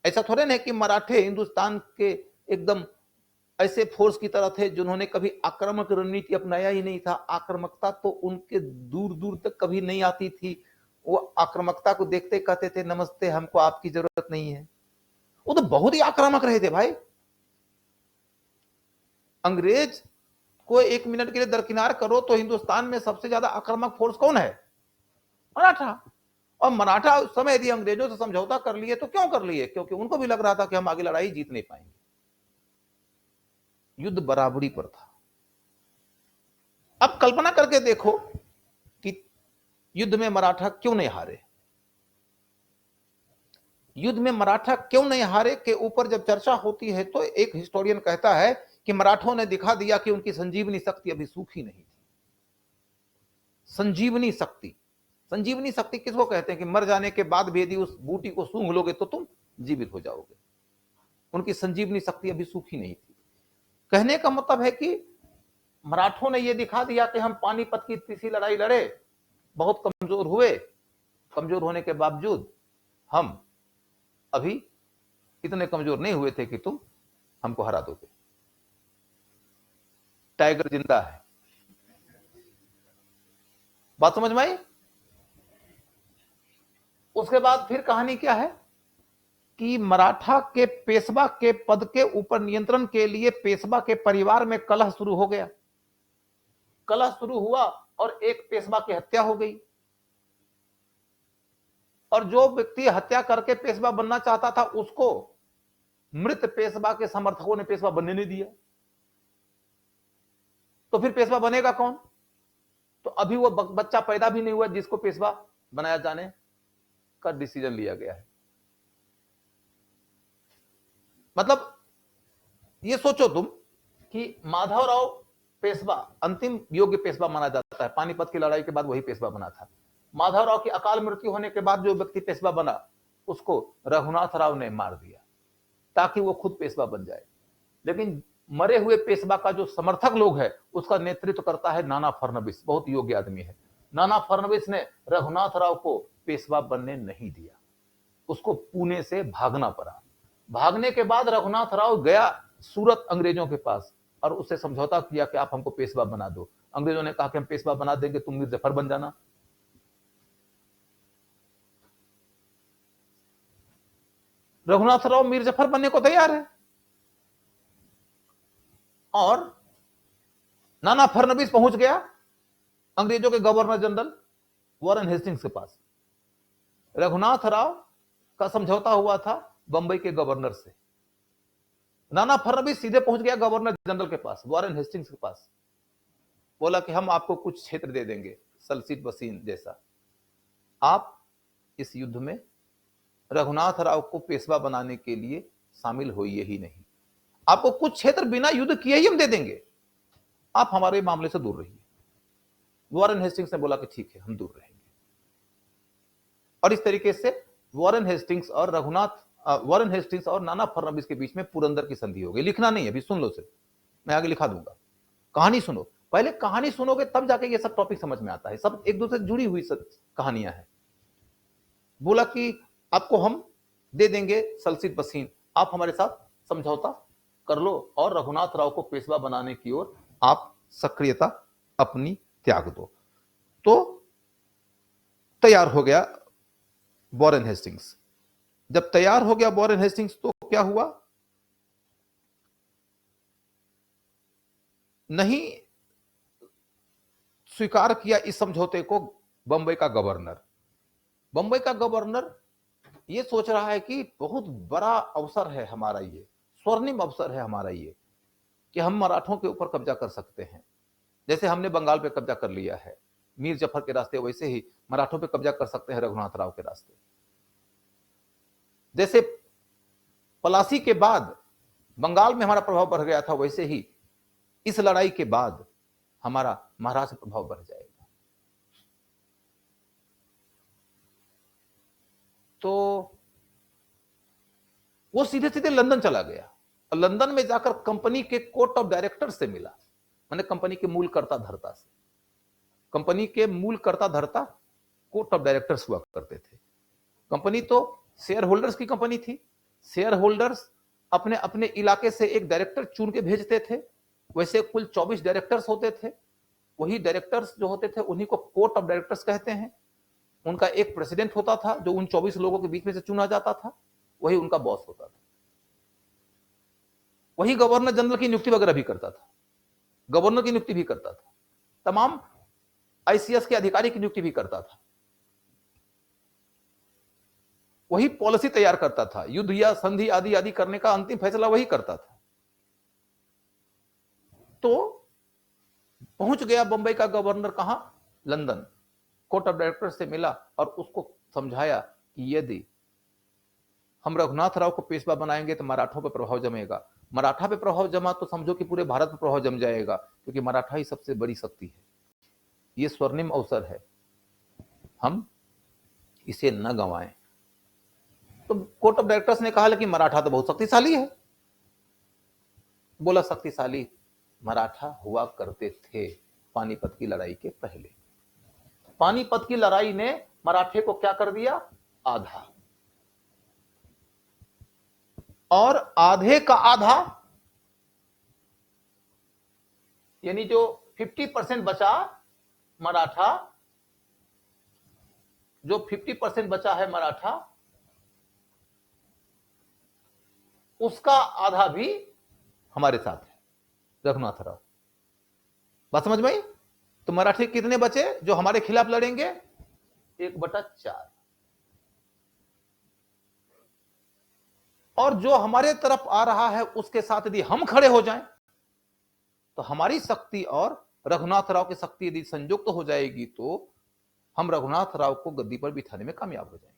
ऐसा थोड़े ना कि मराठे हिंदुस्तान के एकदम ऐसे फोर्स की तरह थे जिन्होंने कभी आक्रामक रणनीति अपनाया ही नहीं था। आक्रामकता तो उनके दूर दूर तक कभी नहीं आती थी। वो आक्रामकता को देखते कहते थे नमस्ते, हमको आपकी जरूरत नहीं है। वो तो बहुत ही आक्रामक रहे थे भाई। अंग्रेज को 1 मिनट के लिए दरकिनार करो तो हिंदुस्तान में सबसे ज्यादा आक्रामक फोर्स कौन है? मराठा। और मराठा उस समय यदि अंग्रेजों से समझौता कर लिए तो क्यों कर लिए? क्योंकि उनको भी लग रहा था कि हम आगे लड़ाई जीत नहीं पाएंगे। युद्ध बराबरी पर था। अब कल्पना करके देखो कि युद्ध में मराठा क्यों नहीं हारे। युद्ध में मराठा क्यों नहीं हारे के ऊपर जब चर्चा होती है तो एक हिस्टोरियन कहता है कि मराठों ने दिखा दिया कि उनकी संजीवनी शक्ति अभी सूखी नहीं थी। संजीवनी शक्ति, संजीवनी शक्ति किसको कहते हैं? कि मर जाने के बाद भी यदि उस बूटी को सूंघ लोगे तो तुम जीवित हो जाओगे। उनकी संजीवनी शक्ति अभी सूखी नहीं थी। कहने का मतलब है कि मराठों ने यह दिखा दिया कि हम पानीपत की तीसरी लड़ाई लड़े, बहुत कमजोर हुए, कमजोर होने के बावजूद हम अभी इतने कमजोर नहीं हुए थे कि तुम हमको हरा दोगे। टाइगर जिंदा है। बात समझ में आई? उसके बाद फिर कहानी क्या है कि मराठा के पेशवा के पद के ऊपर नियंत्रण के लिए पेशवा के परिवार में कलह शुरू हो गया। कलह शुरू हुआ और एक पेशवा की हत्या हो गई। और जो व्यक्ति हत्या करके पेशवा बनना चाहता था उसको मृत पेशवा के समर्थकों ने पेशवा बनने नहीं दिया। तो फिर पेशवा बनेगा कौन? तो अभी वो बच्चा पैदा भी नहीं हुआ जिसको पेशवा बनाया जाने का डिसीजन लिया गया है। मतलब ये सोचो तुम कि माधवराव पेशवा अंतिम योग्य पेशवा माना जाता है। पानीपत की लड़ाई के बाद वही पेशवा बना था। माधवराव की अकाल मृत्यु होने के बाद जो व्यक्ति पेशवा बना उसको रघुनाथ राव ने मार दिया ताकि वो खुद पेशवा बन जाए। लेकिन मरे हुए पेशवा का जो समर्थक लोग है उसका नेतृत्व करता है नाना फडणवीस, बहुत योग्य आदमी है। नाना फडणवीस ने रघुनाथ राव को पेशवा बनने नहीं दिया, उसको पुणे से भागना पड़ा। भागने के बाद रघुनाथ राव गया सूरत अंग्रेजों के पास और उससे समझौता किया कि आप हमको पेशवा बना दो। अंग्रेजों ने कहा कि हम पेशवा बना देंगे, तुम मीर जफर बन जाना। रघुनाथ राव मीर जफर बनने को तैयार है और नाना फडणवीस पहुंच गया अंग्रेजों के गवर्नर जनरल वॉरेन हेस्टिंग्स के पास। रघुनाथ राव का समझौता हुआ था बंबई के गवर्नर से। नाना फडणवीस सीधे पहुंच गया गवर्नर जनरल के पास, वॉरेन हेस्टिंग्स के पास। बोला कि हम आपको कुछ क्षेत्र दे देंगे, सलसीट वसीन जैसा, आप इस युद्ध में रघुनाथ राव को पेशवा बनाने के लिए शामिल होइए ही नहीं। आपको कुछ क्षेत्र बिना युद्ध किए ही हम दे देंगे, आप हमारे मामले से दूर रहिए। वॉरेन हेस्टिंग्स ने बोला कि ठीक है, हम दूर रहेंगे। और इस तरीके से वॉरेन हेस्टिंग्स और नाना फडणवीस के बीच में पुरंदर की संधि हो गई। लिखना नहीं है, अभी सुन लो सिर्फ। मैं आगे लिखा दूंगा। कहानी सुनो, पहले कहानी सुनोगे तब जाके ये सब टॉपिक समझ में आता है, सब एक दूसरे से जुड़ी हुई सब कहानियां हैं। बोला कि आपको हम दे देंगे सलसित बसीन, आप हमारे साथ समझौता कर लो और रघुनाथ राव को पेशवा बनाने की ओर आप सक्रियता अपनी त्याग दो। तो तैयार हो गया वॉरेन हेस्टिंग्स। जब तैयार हो गया वॉरेन हेस्टिंग्स तो क्या हुआ, नहीं स्वीकार किया इस समझौते को बंबई का गवर्नर। बंबई का गवर्नर ये सोच रहा है कि बहुत बड़ा अवसर है हमारा, ये स्वर्णिम अवसर है हमारा ये, कि हम मराठों के ऊपर कब्जा कर सकते हैं। जैसे हमने बंगाल पे कब्जा कर लिया है मीर जफर के रास्ते, वैसे ही मराठों पे कब्जा कर सकते हैं रघुनाथ राव के रास्ते। जैसे पलासी के बाद बंगाल में हमारा प्रभाव बढ़ गया था, वैसे ही इस लड़ाई के बाद हमारा महाराष्ट्र प्रभाव बढ़ जाएगा। तो वो सीधे सीधे लंदन चला गया और लंदन में जाकर कंपनी के कोर्ट ऑफ डायरेक्टर्स से मिला, मैंने कंपनी के मूल कर्ता धर्ता से। कंपनी के मूल कर्ता धर्ता कोर्ट ऑफ डायरेक्टर्स हुआ करते थे। कंपनी तो शेयर होल्डर्स की कंपनी थी, शेयर होल्डर्स अपने अपने इलाके से एक डायरेक्टर चुन के भेजते थे। वैसे कुल 24 डायरेक्टर्स होते थे, वही डायरेक्टर्स जो होते थे उन्हीं को कोर्ट ऑफ डायरेक्टर्स कहते हैं। उनका एक प्रेसिडेंट होता था जो उन 24 लोगों के बीच में से चुना जाता था, वही उनका बॉस होता था। वही गवर्नर जनरल की नियुक्ति वगैरह भी करता था, गवर्नर की नियुक्ति भी करता था, तमाम आईसीएस के अधिकारी की नियुक्ति भी करता था। वही पॉलिसी तैयार करता था, युद्ध या संधि आदि आदि करने का अंतिम फैसला वही करता था। तो पहुंच गया बंबई का गवर्नर कहां, लंदन। कोर्ट ऑफ डायरेक्टर से मिला और उसको समझाया कि यदि हम रघुनाथ राव को पेशवा बनाएंगे तो मराठों पर प्रभाव जमेगा, मराठा पे प्रभाव जमा तो समझो कि पूरे भारत पर प्रभाव जम जाएगा, क्योंकि मराठा ही सबसे बड़ी शक्ति है। ये स्वर्णिम अवसर है, हम इसे न गंवाएं। तो कोर्ट ऑफ डायरेक्टर्स ने कहा कि मराठा तो बहुत शक्तिशाली है। बोला शक्तिशाली मराठा हुआ करते थे पानीपत की लड़ाई के पहले। पानीपत की लड़ाई ने मराठे को क्या कर दिया, आधा, और आधे का आधा यानी जो 50% बचा मराठा, जो 50% बचा है मराठा, उसका आधा भी हमारे साथ है, रघुनाथ राव। बात समझ में आई? तो मराठी कितने बचे जो हमारे खिलाफ लड़ेंगे, 1/4। और जो हमारे तरफ आ रहा है उसके साथ यदि हम खड़े हो जाएं तो हमारी शक्ति और रघुनाथ राव की शक्ति यदि संयुक्त हो जाएगी तो हम रघुनाथ राव को गद्दी पर बिठाने में कामयाब हो जाएंगे।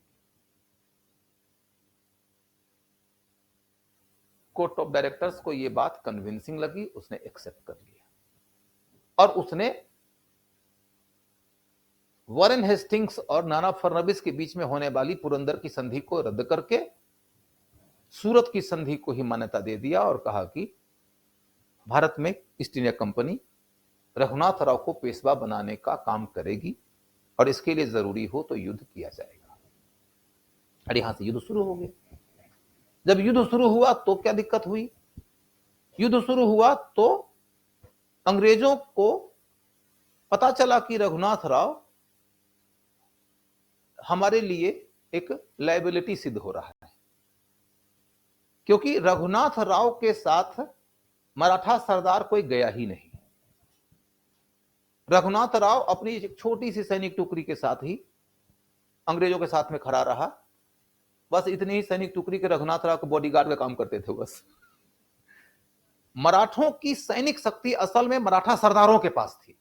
कोर्ट ऑफ डायरेक्टर्स को यह बात कन्विंसिंग लगी, उसने एक्सेप्ट कर लिया और उसने वॉरेन हेस्टिंग्स और नाना फडणवीस के बीच में होने वाली पुरंदर की संधि को रद्द करके सूरत की संधि को ही मान्यता दे दिया और कहा कि भारत में east India company Raghunath Rao को पेशवा बनाने का काम करेगी और इसके लिए जरूरी हो तो युद्ध किया जाएगा। और यहां से युद्ध शुरू हो गया। जब युद्ध शुरू हुआ तो क्या दिक्कत हुई, युद्ध शुरू हुआ तो अंग्रेजों को पता चला कि रघुनाथ राव हमारे लिए एक लायबिलिटी सिद्ध हो रहा है, क्योंकि रघुनाथ राव के साथ मराठा सरदार कोई गया ही नहीं। रघुनाथ राव अपनी एक छोटी सी सैनिक टुकड़ी के साथ ही अंग्रेजों के साथ में खड़ा रहा। बस इतनी ही सैनिक टुकड़ी के रघुनाथ राव को बॉडीगार्ड का काम करते थे बस। मराठों की सैनिक शक्ति असल में मराठा सरदारों के पास थी।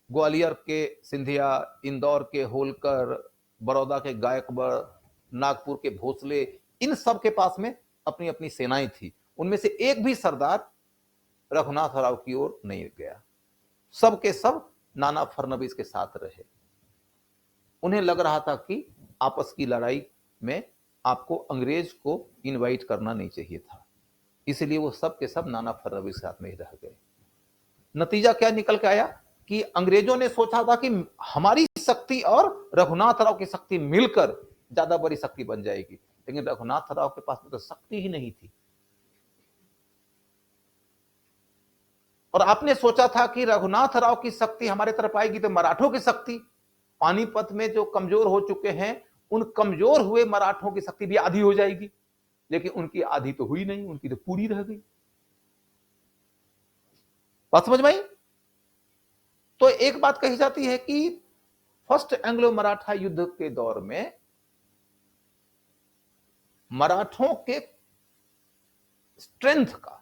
ग्वालियर के सिंधिया, इंदौर के होलकर, बड़ौदा के गायकवाड़, नागपुर के भोसले, इन सब के पास में अपनी अपनी सेनाएं थी। उनमें से एक भी सरदार रघुनाथ राव की ओर नहीं गया, सब के सब नाना फडणवीस के साथ रहे। उन्हें लग रहा था कि आपस की लड़ाई में आपको अंग्रेज को इनवाइट करना नहीं चाहिए था। इसलिए वो सब के सब नाना फर्रवी के साथ में ही रह गए। नतीजा क्या निकल के आया कि अंग्रेजों ने सोचा था कि हमारी शक्ति और रघुनाथ राव की शक्ति मिलकर ज्यादा बड़ी शक्ति बन जाएगी, लेकिन रघुनाथ राव के पास तो शक्ति ही नहीं थी। और आपने सोचा था कि रघुनाथ राव की शक्ति हमारे तरफ आएगी तो मराठों की शक्ति, पानीपत में जो कमजोर हो चुके हैं उन कमजोर हुए मराठों की शक्ति भी आधी हो जाएगी, लेकिन उनकी आधी तो हुई नहीं, उनकी तो पूरी रह गई। बात समझ में आई? तो एक बात कही जाती है कि फर्स्ट एंग्लो मराठा युद्ध के दौर में मराठों के स्ट्रेंथ का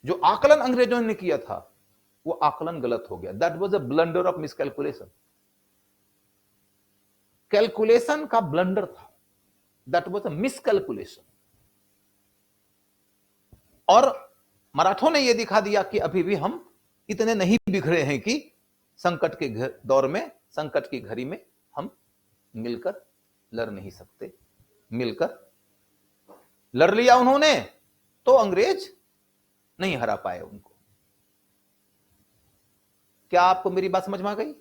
जो आकलन अंग्रेजों ने किया था वो आकलन गलत हो गया। That was a blunder of miscalculation. Calculation का ब्लंडर था, दैट वाज अ मिसकैलकुलेशन। और मराठों ने यह दिखा दिया कि अभी भी हम इतने नहीं बिखरे हैं कि संकट के दौर में, संकट की घड़ी में हम मिलकर लड़ नहीं सकते। मिलकर लड़ लिया उन्होंने तो अंग्रेज नहीं हरा पाए उनको। क्या आपको मेरी बात समझ में आ गई?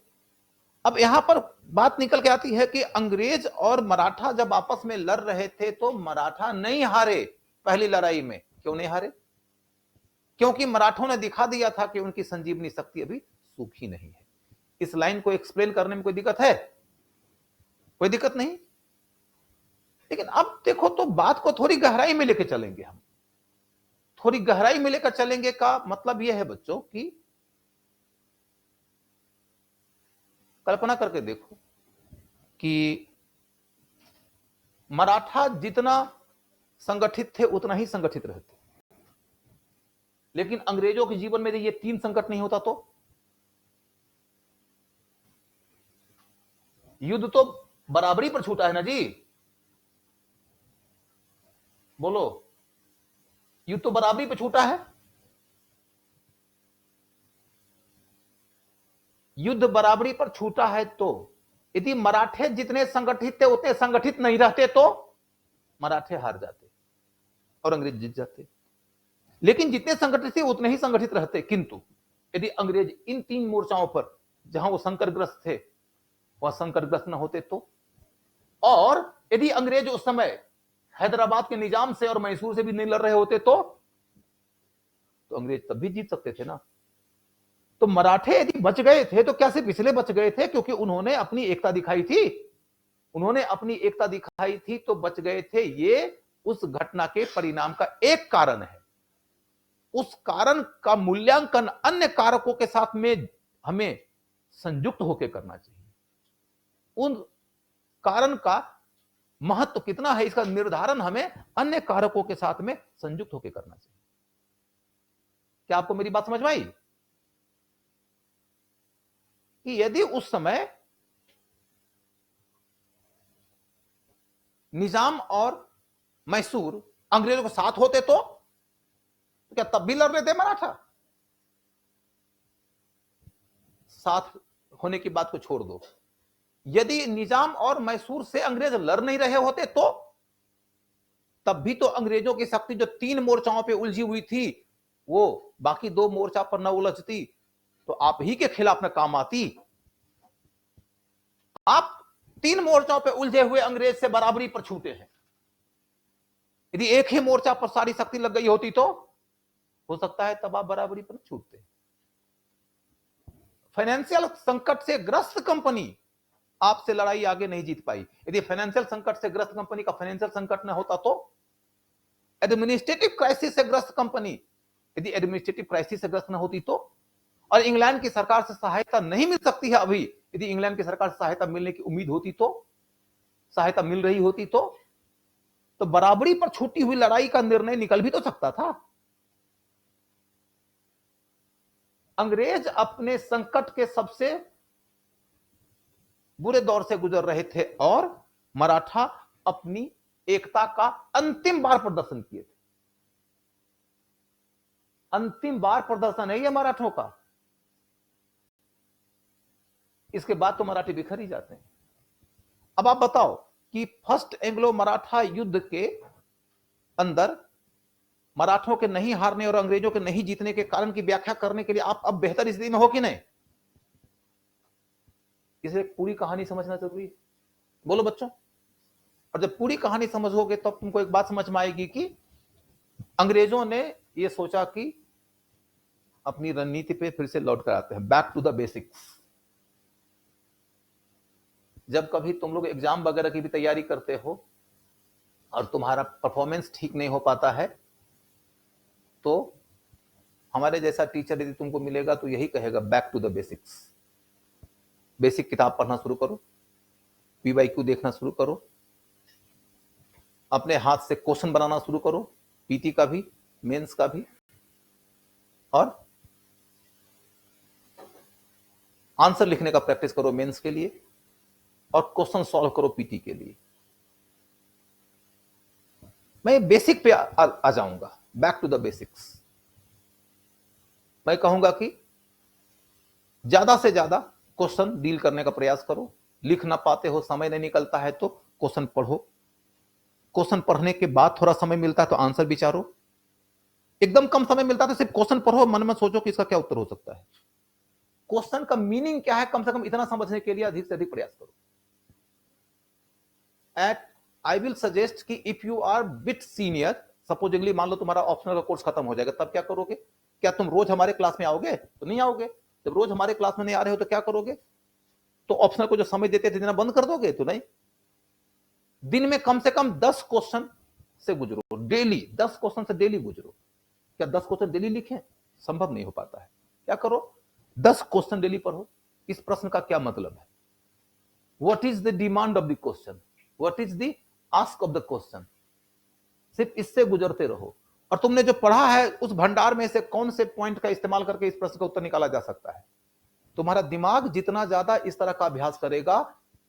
अब यहां पर बात निकल के आती है कि अंग्रेज और मराठा जब आपस में लड़ रहे थे तो मराठा नहीं हारे पहली लड़ाई में। क्यों नहीं हारे? क्योंकि मराठों ने दिखा दिया था कि उनकी संजीवनी शक्ति अभी सूखी नहीं है। इस लाइन को एक्सप्लेन करने में कोई दिक्कत है? कोई दिक्कत नहीं। लेकिन अब देखो तो बात को थोड़ी गहराई में लेकर चलेंगे हम। थोड़ी गहराई में लेकर चलेंगे का मतलब यह है बच्चों कि कल्पना करके देखो कि मराठा जितना संगठित थे उतना ही संगठित रहते, लेकिन अंग्रेजों के जीवन में ये तीन संकट नहीं होता तो युद्ध तो बराबरी पर छूटा है ना जी। बोलो, युद्ध तो बराबरी पर छूटा है। युद्ध बराबरी पर छूटा है तो यदि मराठे जितने संगठित थे उतने संगठित नहीं रहते तो मराठे हार जाते और अंग्रेज जीत जाते। लेकिन जितने संगठित थे उतने ही संगठित रहते, किंतु यदि अंग्रेज इन तीन मोर्चाओं पर जहां वो संकटग्रस्त थे वह संकटग्रस्त न होते तो, और यदि अंग्रेज उस समय हैदराबाद के निजाम से और मैसूर से भी नहीं लड़ रहे होते तो अंग्रेज तब भी जीत सकते थे ना। तो मराठे यदि बच गए थे तो क्या सिर्फ इसलिए बच गए थे क्योंकि उन्होंने अपनी एकता दिखाई थी? उन्होंने अपनी एकता दिखाई थी तो बच गए थे। ये उस घटना के परिणाम का एक कारण है। उस कारण का मूल्यांकन अन्य कारकों के साथ में हमें संयुक्त होकर करना चाहिए। उन कारण का महत्व कितना है इसका निर्धारण हमें अन्य कारकों के साथ में संयुक्त होकर करना चाहिए। क्या आपको मेरी बात समझ में आई? कि यदि उस समय निजाम और मैसूर अंग्रेजों के साथ होते तो क्या तब भी लड़ रहे थे मराठा? साथ होने की बात को छोड़ दो, यदि निजाम और मैसूर से अंग्रेज लड़ नहीं रहे होते तो तब भी तो अंग्रेजों की शक्ति जो तीन मोर्चाओं पे उलझी हुई थी वो बाकी दो मोर्चा पर न उलझती तो आप ही के खिलाफ में काम आती। आप तीन मोर्चाओं पे उलझे हुए अंग्रेज से बराबरी पर छूटे हैं। यदि एक ही मोर्चा पर सारी शक्ति लग गई होती तो हो सकता है तब आप बराबरी पर छूटते। फाइनेंशियल संकट से ग्रस्त कंपनी आपसे लड़ाई आगे नहीं जीत पाई। यदि फाइनेंशियल संकट से ग्रस्त कंपनी का फाइनेंशियल संकट न होता तो एडमिनिस्ट्रेटिव क्राइसिस से ग्रस्त कंपनी यदि एडमिनिस्ट्रेटिव क्राइसिस से ग्रस्त न होती तो, और इंग्लैंड की सरकार से सहायता नहीं मिल सकती है अभी, यदि इंग्लैंड की सरकार से सहायता मिलने की उम्मीद होती तो, सहायता मिल रही होती तो बराबरी पर छूटी हुई लड़ाई का निर्णय निकल भी तो सकता था। अंग्रेज अपने संकट के सबसे बुरे दौर से गुजर रहे थे और मराठा अपनी एकता का अंतिम बार प्रदर्शन किए थे। अंतिम बार प्रदर्शन है ये मराठों का। इसके बाद तो मराठी बिखर ही जाते हैं। अब आप बताओ कि फर्स्ट एंग्लो मराठा युद्ध के अंदर मराठों के नहीं हारने और अंग्रेजों के नहीं जीतने के कारण की व्याख्या करने के लिए आप अब बेहतर स्थिति में हो कि नहीं? इसे पूरी कहानी समझना जरूरी है। बोलो बच्चों। और जब पूरी कहानी समझोगे तो तुमको एक बात समझ में आएगी कि अंग्रेजों ने यह सोचा कि अपनी रणनीति पे फिर से लौट कर आते हैं, बैक टू द बेसिक्स। जब कभी तुम लोग एग्जाम वगैरह की भी तैयारी करते हो और तुम्हारा परफॉर्मेंस ठीक नहीं हो पाता है, तो हमारे जैसा टीचर यदि तुमको मिलेगा तो यही कहेगा, back to the basics. Basic किताब पढ़ना शुरू करो, पीवाईक्यू देखना शुरू करो, अपने हाथ से क्वेश्चन बनाना शुरू करो, पीटी का भी, मेंस का भी, और आंसर लिखने का प्रैक्टिस करो मेंस के लिए, और क्वेश्चन सॉल्व करो पीटी के लिए। मैं बेसिक पे आ जाऊंगा, बैक टू द बेसिक्स। मैं कहूंगा कि ज्यादा से ज्यादा क्वेश्चन डील करने का प्रयास करो। लिख ना पाते हो, समय नहीं निकलता है तो क्वेश्चन पढ़ो। क्वेश्चन पढ़ने के बाद थोड़ा समय मिलता है तो आंसर विचारो। एकदम कम समय मिलता है तो सिर्फ क्वेश्चन पढ़ो, मन में सोचो कि इसका क्या उत्तर हो सकता है। क्वेश्चन का मीनिंग क्या है, कम से कम इतना समझने के लिए अधिक से अधिक प्रयास करो। एट आई विल सजेस्ट कि if you are bit senior, supposingly मान लो तुम्हारा ऑप्शनल का कोर्स खत्म हो जाएगा, तब क्या करोगे? क्या तुम रोज हमारे क्लास में आओगे? तो नहीं आओगे। जब रोज हमारे क्लास में नहीं आ रहे हो तो क्या करोगे? तो ऑप्शनल को जो समय देते थे देना बंद कर दोगे? तो नहीं। दिन में कम से कम 10 क्वेश्चन से गुजरो, डेली 10 क्वेश्चन से डेली गुजरो। क्या 10 क्वेश्चन डेली लिखें? संभव नहीं हो पाता है। क्या करो? 10 क्वेश्चन डेली पढ़ो। इस प्रश्न का क्या मतलब है? What is the demand of the question? What is the ask of the question? सिर्फ इससे गुजरते रहो, और तुमने जो पढ़ा है उस भंडार में से कौन से पॉइंट का इस्तेमाल करके इस प्रश्न का उत्तर निकाला जा सकता है। तुम्हारा दिमाग जितना ज्यादा इस तरह का अभ्यास करेगा,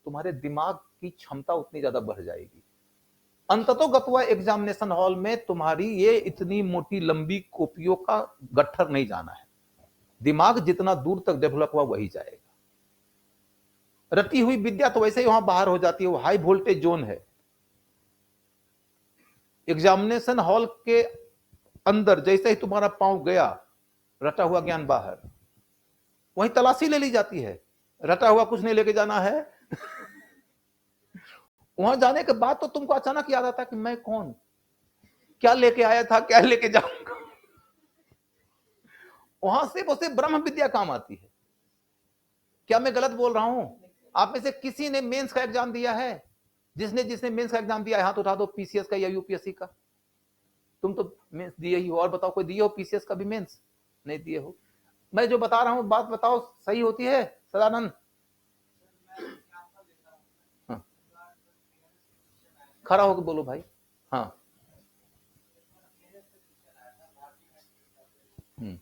तुम्हारे दिमाग की क्षमता उतनी ज्यादा बढ़ जाएगी। अंततोगत्वा एग्जामिनेशन हॉल में तुम्हारी ये इतनी मोटी लंबी कॉपियों का गट्ठर नहीं जाना है। दिमाग जितना दूर तक डेवलप हुआ वही जाएगा। रटी हुई विद्या तो वैसे ही वहां बाहर हो जाती है, वो हाई वोल्टेज जोन है। एग्जामिनेशन हॉल के अंदर जैसे ही तुम्हारा पांव गया, रटा हुआ ज्ञान बाहर, वहीं तलाशी ले ली जाती है। रटा हुआ कुछ नहीं लेके जाना है। वहां जाने के बाद तो तुमको अचानक याद आता कि मैं कौन, क्या लेके आया था, क्या लेके जाऊंगा। वहां से वो सिर्फ ब्रह्म विद्या काम आती है। क्या मैं गलत बोल रहा हूं? आप में से किसी ने मेंस का एग्जाम दिया है? जिसने जिसने मेंस का एग्जाम दिया है हाथ उठा दो, पीसीएस का या यूपीएससी का। तुम तो मेंस दिए ही हो, और बताओ कोई दिए हो पीसीएस का भी मेंस? नहीं दिए हो। मैं जो बता रहा हूं बात बताओ, सही होती है सदानंद? हाँ। खड़ा होकर बोलो भाई। हाँ। हम्म।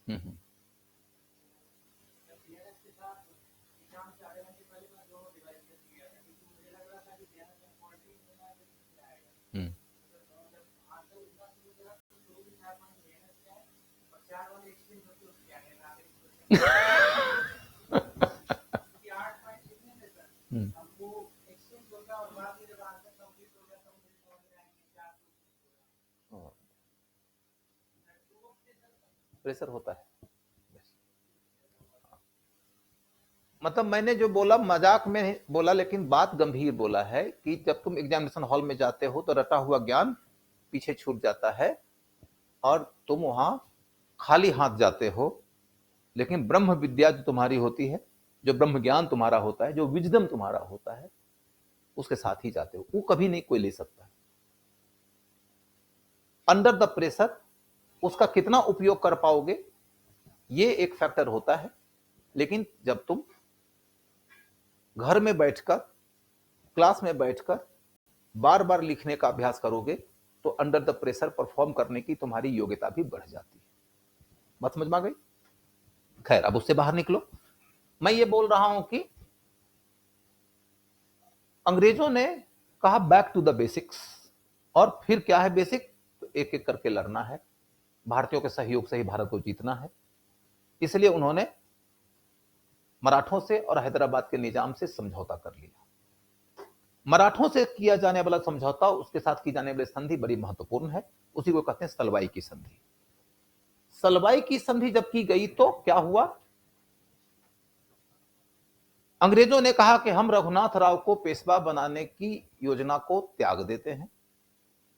हम्म। हम्म। प्रेशर होता है। मतलब मैंने जो बोला मजाक में बोला, लेकिन बात गंभीर बोला है कि जब तुम एग्जामिनेशन हॉल में जाते हो तो रटा हुआ ज्ञान पीछे छूट जाता है और तुम वहां खाली हाथ जाते हो। लेकिन ब्रह्म विद्या जो तुम्हारी होती है, जो ब्रह्म ज्ञान तुम्हारा होता है, जो विजडम तुम्हारा होता है, उसके साथ ही जाते हो। वो कभी नहीं कोई ले सकता। अंडर द प्रेशर उसका कितना उपयोग कर पाओगे ये एक फैक्टर होता है। लेकिन जब तुम घर में बैठकर, क्लास में बैठकर बार बार लिखने का अभ्यास करोगे तो अंडर द प्रेशर परफॉर्म करने की तुम्हारी योग्यता भी बढ़ जाती है। बात समझ में आ गई? खैर, अब उससे बाहर निकलो। मैं ये बोल रहा हूं कि अंग्रेजों ने कहा बैक टू द बेसिक्स, और फिर क्या है बेसिक? तो एक एक करके लड़ना है, भारतीयों के सहयोग से ही भारत को जीतना है। इसलिए उन्होंने मराठों से और हैदराबाद के निजाम से समझौता कर लिया। मराठों से किया जाने वाला समझौता, उसके साथ की जाने वाली संधि बड़ी महत्वपूर्ण है, उसी को कहते हैं सलवाई की संधि। सलवाई की संधि जब की गई तो क्या हुआ? अंग्रेजों ने कहा कि हम रघुनाथ राव को पेशवा बनाने की योजना को त्याग देते हैं,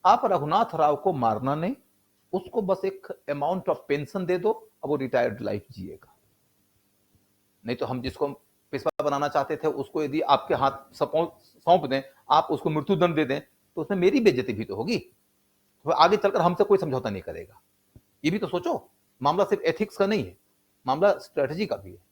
आप रघुनाथ राव को मारना नहीं, उसको बस एक अमाउंट ऑफ पेंशन दे दो, अब वो रिटायर्ड लाइफ जिएगा। नहीं तो हम जिसको पेशवा बनाना चाहते थे उसको यदि आपके हाथ सौंप दें, आप उसको मृत्युदंड दे दें, तो उसमें मेरी बेइज्जती भी तो होगी, तो आगे चलकर हमसे कोई समझौता नहीं करेगा। ये भी तो सोचो, मामला सिर्फ एथिक्स का नहीं है, मामला स्ट्रेटजी का भी है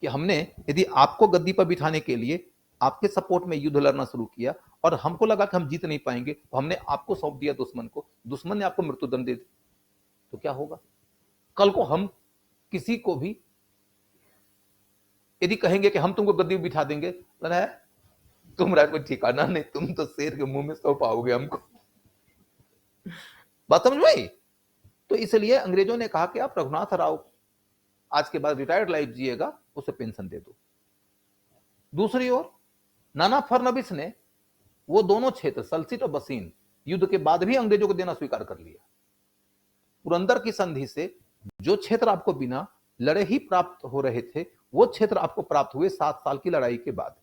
कि हमने यदि आपको गद्दी पर बिठाने के लिए आपके सपोर्ट में युद्ध लड़ना शुरू किया और हमको लगा कि हम जीत नहीं पाएंगे, तो हमने आपको सौंप दिया दुश्मन को, दुश्मन ने आपको मृत्युदंड दे दिया, तो क्या होगा? कल को हम किसी को भी यदि कहेंगे कि हम तुमको गद्दी बिठा देंगे, है तुम्हारा कोई ठिकाना नहीं, तुम तो शेर के मुंह में सौंप पाओगे हमको। बात समझ में आई? तो इसलिए अंग्रेजों ने कहा कि आप रघुनाथ राव आज के बाद रिटायर्ड लाइफ जिएगा, उसे पेंशन दे दो। दूसरी ओर नाना फडणवीस ने वो दोनों क्षेत्र सलसिट और बसीन युद्ध के बाद भी अंग्रेजों को देना स्वीकार कर लिया। पुरंदर की संधि से जो क्षेत्र आपको बिना लड़े ही प्राप्त हो रहे थे, वो क्षेत्र आपको प्राप्त हुए 7 साल की लड़ाई के बाद।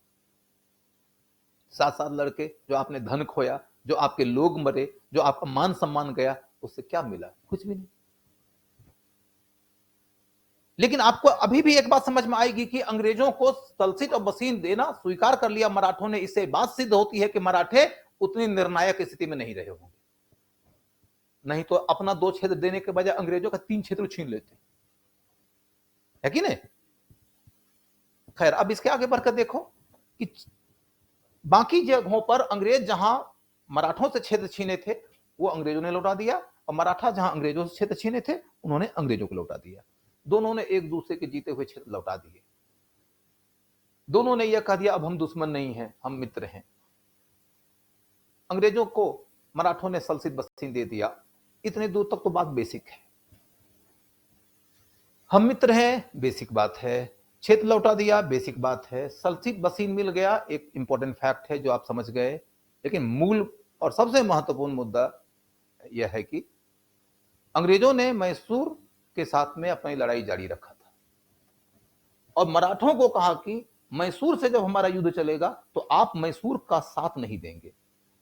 7 साल लड़के जो आपने धन खोया, जो आपके लोग मरे, जो आपका मान सम्मान गया, उससे क्या मिला? कुछ भी नहीं। लेकिन आपको अभी भी एक बात समझ में आएगी कि अंग्रेजों को तलसिट और बसीन देना स्वीकार कर लिया मराठों ने, इससे बात सिद्ध होती है कि मराठे उतनी निर्णायक स्थिति में नहीं रहे होंगे, नहीं तो अपना 2 क्षेत्र देने के बजाय अंग्रेजों का 3 क्षेत्र छीन लेते, है कि नहीं? खैर, अब इसके आगे बढ़कर देखो कि बाकी जगहों पर अंग्रेज जहां मराठों से क्षेत्र छीने थे वो अंग्रेजों ने लौटा दिया, और मराठा जहां अंग्रेजों से क्षेत्र छीने थे उन्होंने अंग्रेजों को लौटा दिया। दोनों ने एक दूसरे के जीते हुए क्षेत्र लौटा दिए। दोनों ने यह कह दिया अब हम दुश्मन नहीं हैं, हम मित्र हैं। अंग्रेजों को मराठों ने सलसित बसीन दे दिया। इतने दूर तक तो बात बेसिक है, हम मित्र हैं, बेसिक बात है। क्षेत्र लौटा दिया, बेसिक बात है। सलसित बसीन मिल गया, एक इंपॉर्टेंट फैक्ट है जो आप समझ गए। लेकिन मूल और सबसे महत्वपूर्ण मुद्दा यह है कि अंग्रेजों ने मैसूर के साथ में अपनी लड़ाई जारी रखा था और मराठों को कहा कि मैसूर से जब हमारा युद्ध चलेगा तो आप मैसूर का साथ नहीं देंगे,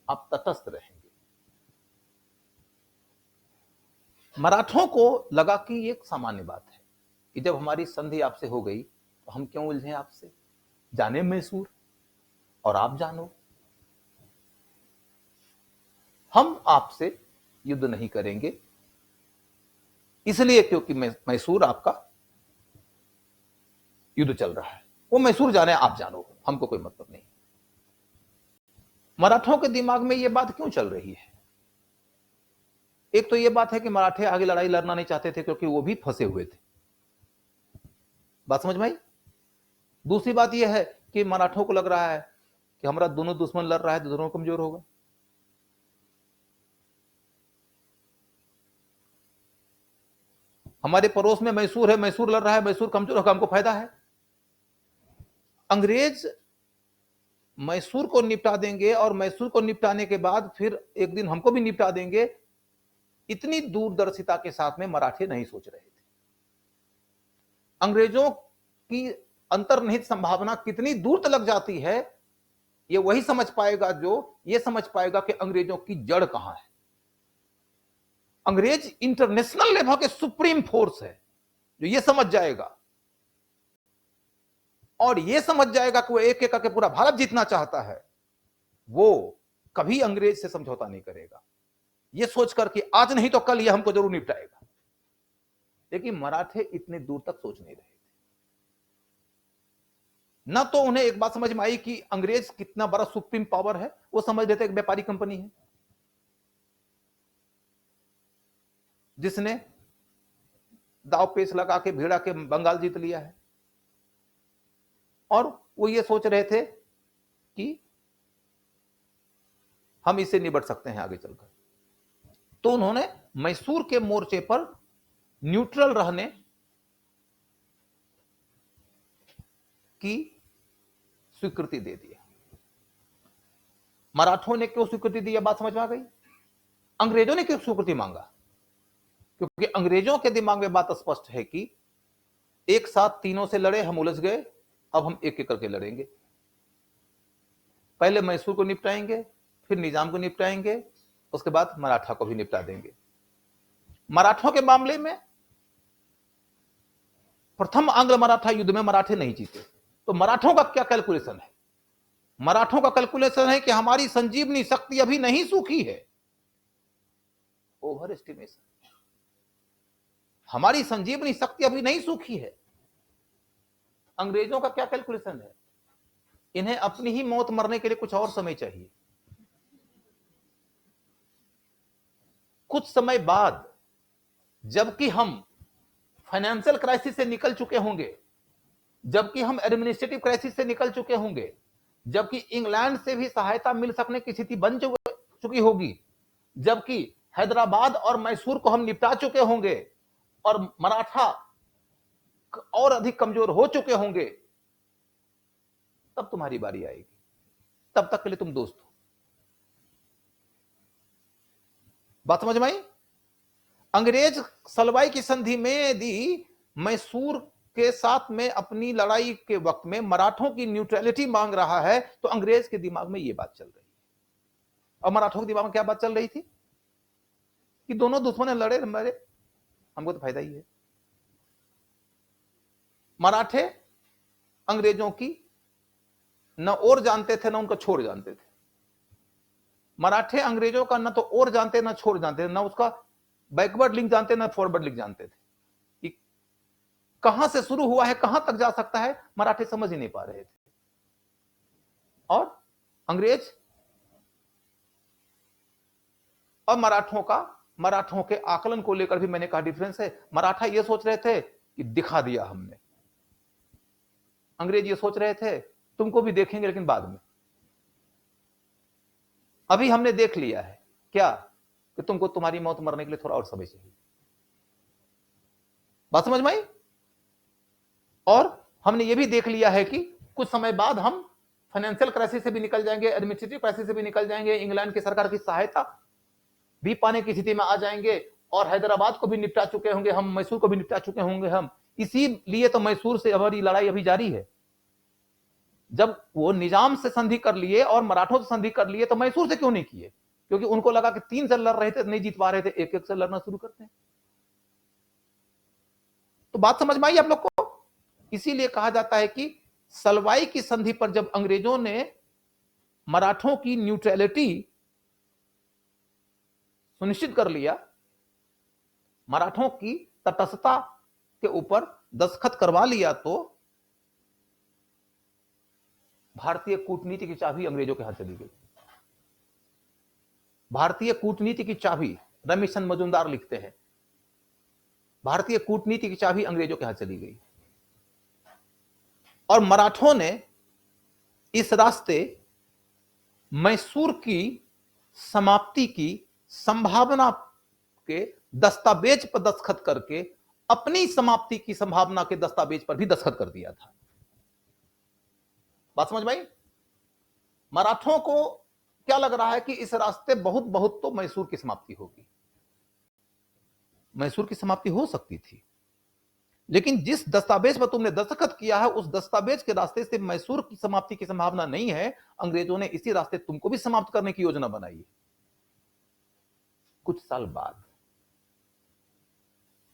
आप तटस्थ रहेंगे। मराठों को लगा कि एक सामान्य बात है कि जब हमारी संधि आपसे हो गई तो हम क्यों उलझे आपसे, जाने मैसूर और आप जानो, हम आपसे युद्ध नहीं करेंगे इसलिए क्योंकि मैसूर आपका युद्ध चल रहा है, वो मैसूर जाने आप जानो, हमको कोई मतलब नहीं। मराठों के दिमाग में यह बात क्यों चल रही है? एक तो यह बात है कि मराठे आगे लड़ाई लड़ना नहीं चाहते थे क्योंकि वो भी फंसे हुए थे, बात समझ में आई? दूसरी बात यह है कि मराठों को लग रहा है कि हमारा दोनों दुश्मन लड़ रहा है तो दोनों कमजोर होगा। हमारे पड़ोस में मैसूर है, मैसूर लड़ रहा है, मैसूर कमजोर होगा, हमको फायदा है। अंग्रेज मैसूर को निपटा देंगे और मैसूर को निपटाने के बाद फिर एक दिन हमको भी निपटा देंगे, इतनी दूरदर्शिता के साथ में मराठे नहीं सोच रहे थे। अंग्रेजों की अंतर्निहित संभावना कितनी दूर तक जाती है ये वही समझ पाएगा जो ये समझ पाएगा कि अंग्रेजों की जड़ कहां है। अंग्रेज इंटरनेशनल लेवल के सुप्रीम फोर्स है, जो ये समझ जाएगा और ये समझ जाएगा कि वो एक एक करके पूरा भारत जीतना चाहता है, वो कभी अंग्रेज से समझौता नहीं करेगा, ये सोचकर कि आज नहीं तो कल ये हमको जरूर निपटाएगा। लेकिन मराठे इतने दूर तक सोच नहीं रहे थे। ना तो उन्हें एक बात समझ में आई कि अंग्रेज कितना बड़ा सुप्रीम पावर है, वो समझ रहे थे एक व्यापारी कंपनी है जिसने दाव पेच लगा के भिड़ा के बंगाल जीत लिया है, और वो ये सोच रहे थे कि हम इससे निपट सकते हैं आगे चलकर। तो उन्होंने मैसूर के मोर्चे पर न्यूट्रल रहने की स्वीकृति दे दिया। मराठों ने क्यों स्वीकृति दी, बात समझ में आ गई? अंग्रेजों ने क्यों स्वीकृति मांगा? क्योंकि अंग्रेजों के दिमाग में बात स्पष्ट है कि एक साथ तीनों से लड़े, हम उलझ गए, अब हम एक एक करके लड़ेंगे। पहले मैसूर को निपटाएंगे, फिर निजाम को निपटाएंगे, उसके बाद मराठा को भी निपटा देंगे। मराठों के मामले में प्रथम आंग्ल मराठा युद्ध में मराठे नहीं जीते, तो मराठों का क्या कैलकुलेशन है? मराठों का कैलकुलेशन है कि हमारी संजीवनी शक्ति अभी नहीं सूखी है। ओवर एस्टिमेशन, हमारी संजीवनी शक्ति अभी नहीं सूखी है। अंग्रेजों का क्या कैलकुलेशन है? इन्हें अपनी ही मौत मरने के लिए कुछ और समय चाहिए। कुछ समय बाद जबकि हम फाइनेंशियल क्राइसिस से निकल चुके होंगे, जबकि हम एडमिनिस्ट्रेटिव क्राइसिस से निकल चुके होंगे, जबकि इंग्लैंड से भी सहायता मिल सकने की स्थिति बन चुकी होगी, जबकि हैदराबाद और मैसूर को हम निपटा चुके होंगे और मराठा और अधिक कमजोर हो चुके होंगे, तब तुम्हारी बारी आएगी। तब तक के लिए तुम दोस्त हो। बात समझ में आई? अंग्रेज सलवाई की संधि में यदि मैसूर के साथ में अपनी लड़ाई के वक्त में मराठों की न्यूट्रलिटी मांग रहा है, तो अंग्रेज के दिमाग में यह बात चल रही है। और मराठों के दिमाग में क्या बात चल रही थी कि दोनों दुश्मन लड़े मरे, हमको तो फायदा ही है। मराठे अंग्रेजों की न ओर जानते थे, न उनका छोर जानते थे। मराठे अंग्रेजों का न तो ओर जानते न छोर जानते थे, न उसका बैकवर्ड लिंक जानते न फॉरवर्ड लिंक जानते थे कि कहां से शुरू हुआ है, कहां तक जा सकता है, मराठे समझ ही नहीं पा रहे थे। और अंग्रेज और मराठों के आकलन को लेकर भी मैंने कहा डिफरेंस है। मराठा यह सोच रहे थे कि दिखा दिया हमने, अंग्रेज ये सोच रहे थे तुमको भी देखेंगे लेकिन बाद में, अभी हमने देख लिया है क्या कि तुमको तुम्हारी मौत मरने के लिए थोड़ा और समय चाहिए। बात समझ में आई? और हमने ये भी देख लिया है कि कुछ समय बाद हम फाइनेंशियल क्राइसिस से भी निकल जाएंगे, एडमिनिस्ट्रेटिव क्राइसिस से भी निकल जाएंगे, इंग्लैंड की सरकार की सहायता भी पाने की स्थिति में आ जाएंगे और हैदराबाद को भी निपटा चुके होंगे हम, मैसूर को भी निपटा चुके होंगे हम। इसीलिए तो मैसूर से हमारी लड़ाई अभी जारी है। जब वो निजाम से संधि कर लिए और मराठों से संधि कर लिए तो मैसूर से क्यों नहीं किए? क्योंकि उनको लगा कि 3 से लड़ रहे थे, नहीं जीत पा रहे थे, एक एक से लड़ना शुरू करते हैं। तो बात समझ में आई आप लोग को? इसीलिए कहा जाता है कि सलवाई की संधि पर जब अंग्रेजों ने मराठों की न्यूट्रलिटी सुनिश्चित कर लिया, मराठों की तटस्थता के ऊपर दस्तखत करवा लिया, तो भारतीय कूटनीति की चाबी अंग्रेजों के हाथ चली गई। भारतीय कूटनीति की चाबी, रमेशन मजुमदार लिखते हैं, भारतीय कूटनीति की चाबी अंग्रेजों के हाथ चली गई। और मराठों ने इस रास्ते मैसूर की समाप्ति की संभावना के दस्तावेज पर दस्तखत करके अपनी समाप्ति की संभावना के दस्तावेज पर भी दस्तखत कर दिया था। बात समझ में आई? मराठों को क्या लग रहा है कि इस रास्ते बहुत बहुत तो मैसूर की समाप्ति होगी। मैसूर की समाप्ति हो सकती थी, लेकिन जिस दस्तावेज पर तुमने दस्तखत किया है उस दस्तावेज के रास्ते से मैसूर की समाप्ति की संभावना नहीं है। अंग्रेजों ने इसी रास्ते तुमको भी समाप्त करने की योजना बनाई है। कुछ साल बाद,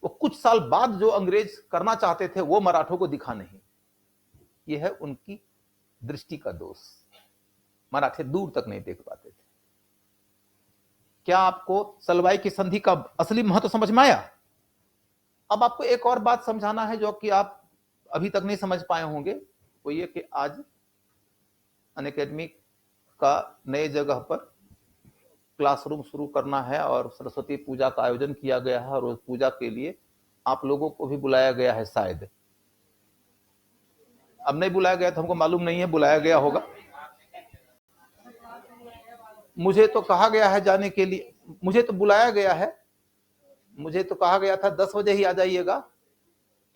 वो कुछ साल बाद जो अंग्रेज करना चाहते थे वो मराठों को दिखा नहीं। यह है उनकी दृष्टि का दोष। मराठे दूर तक नहीं देख पाते थे। क्या आपको सलवाई की संधि का असली महत्व समझ में आया? अब आपको एक और बात समझाना है जो कि आप अभी तक नहीं समझ पाए होंगे। वो ये कि आज अनअकैडमी का नए जगह पर क्लासरूम शुरू करना है और सरस्वती पूजा का आयोजन किया गया है, और उस पूजा के लिए आप लोगों को भी बुलाया गया है। शायद अब नहीं बुलाया गया तो हमको मालूम नहीं है, बुलाया गया होगा। मुझे तो कहा गया है जाने के लिए, मुझे तो बुलाया गया है, मुझे तो कहा गया था 10 बजे ही आ जाइएगा।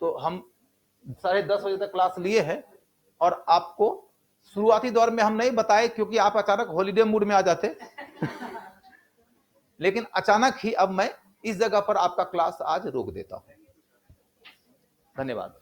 तो हम 10:30 बजे तक क्लास लिए हैं और आपको शुरुआती दौर में हम नहीं बताए क्योंकि आप अचानक हॉलीडे मूड में आ जाते। लेकिन अचानक ही अब मैं इस जगह पर आपका क्लास आज रोक देता हूं। धन्यवाद।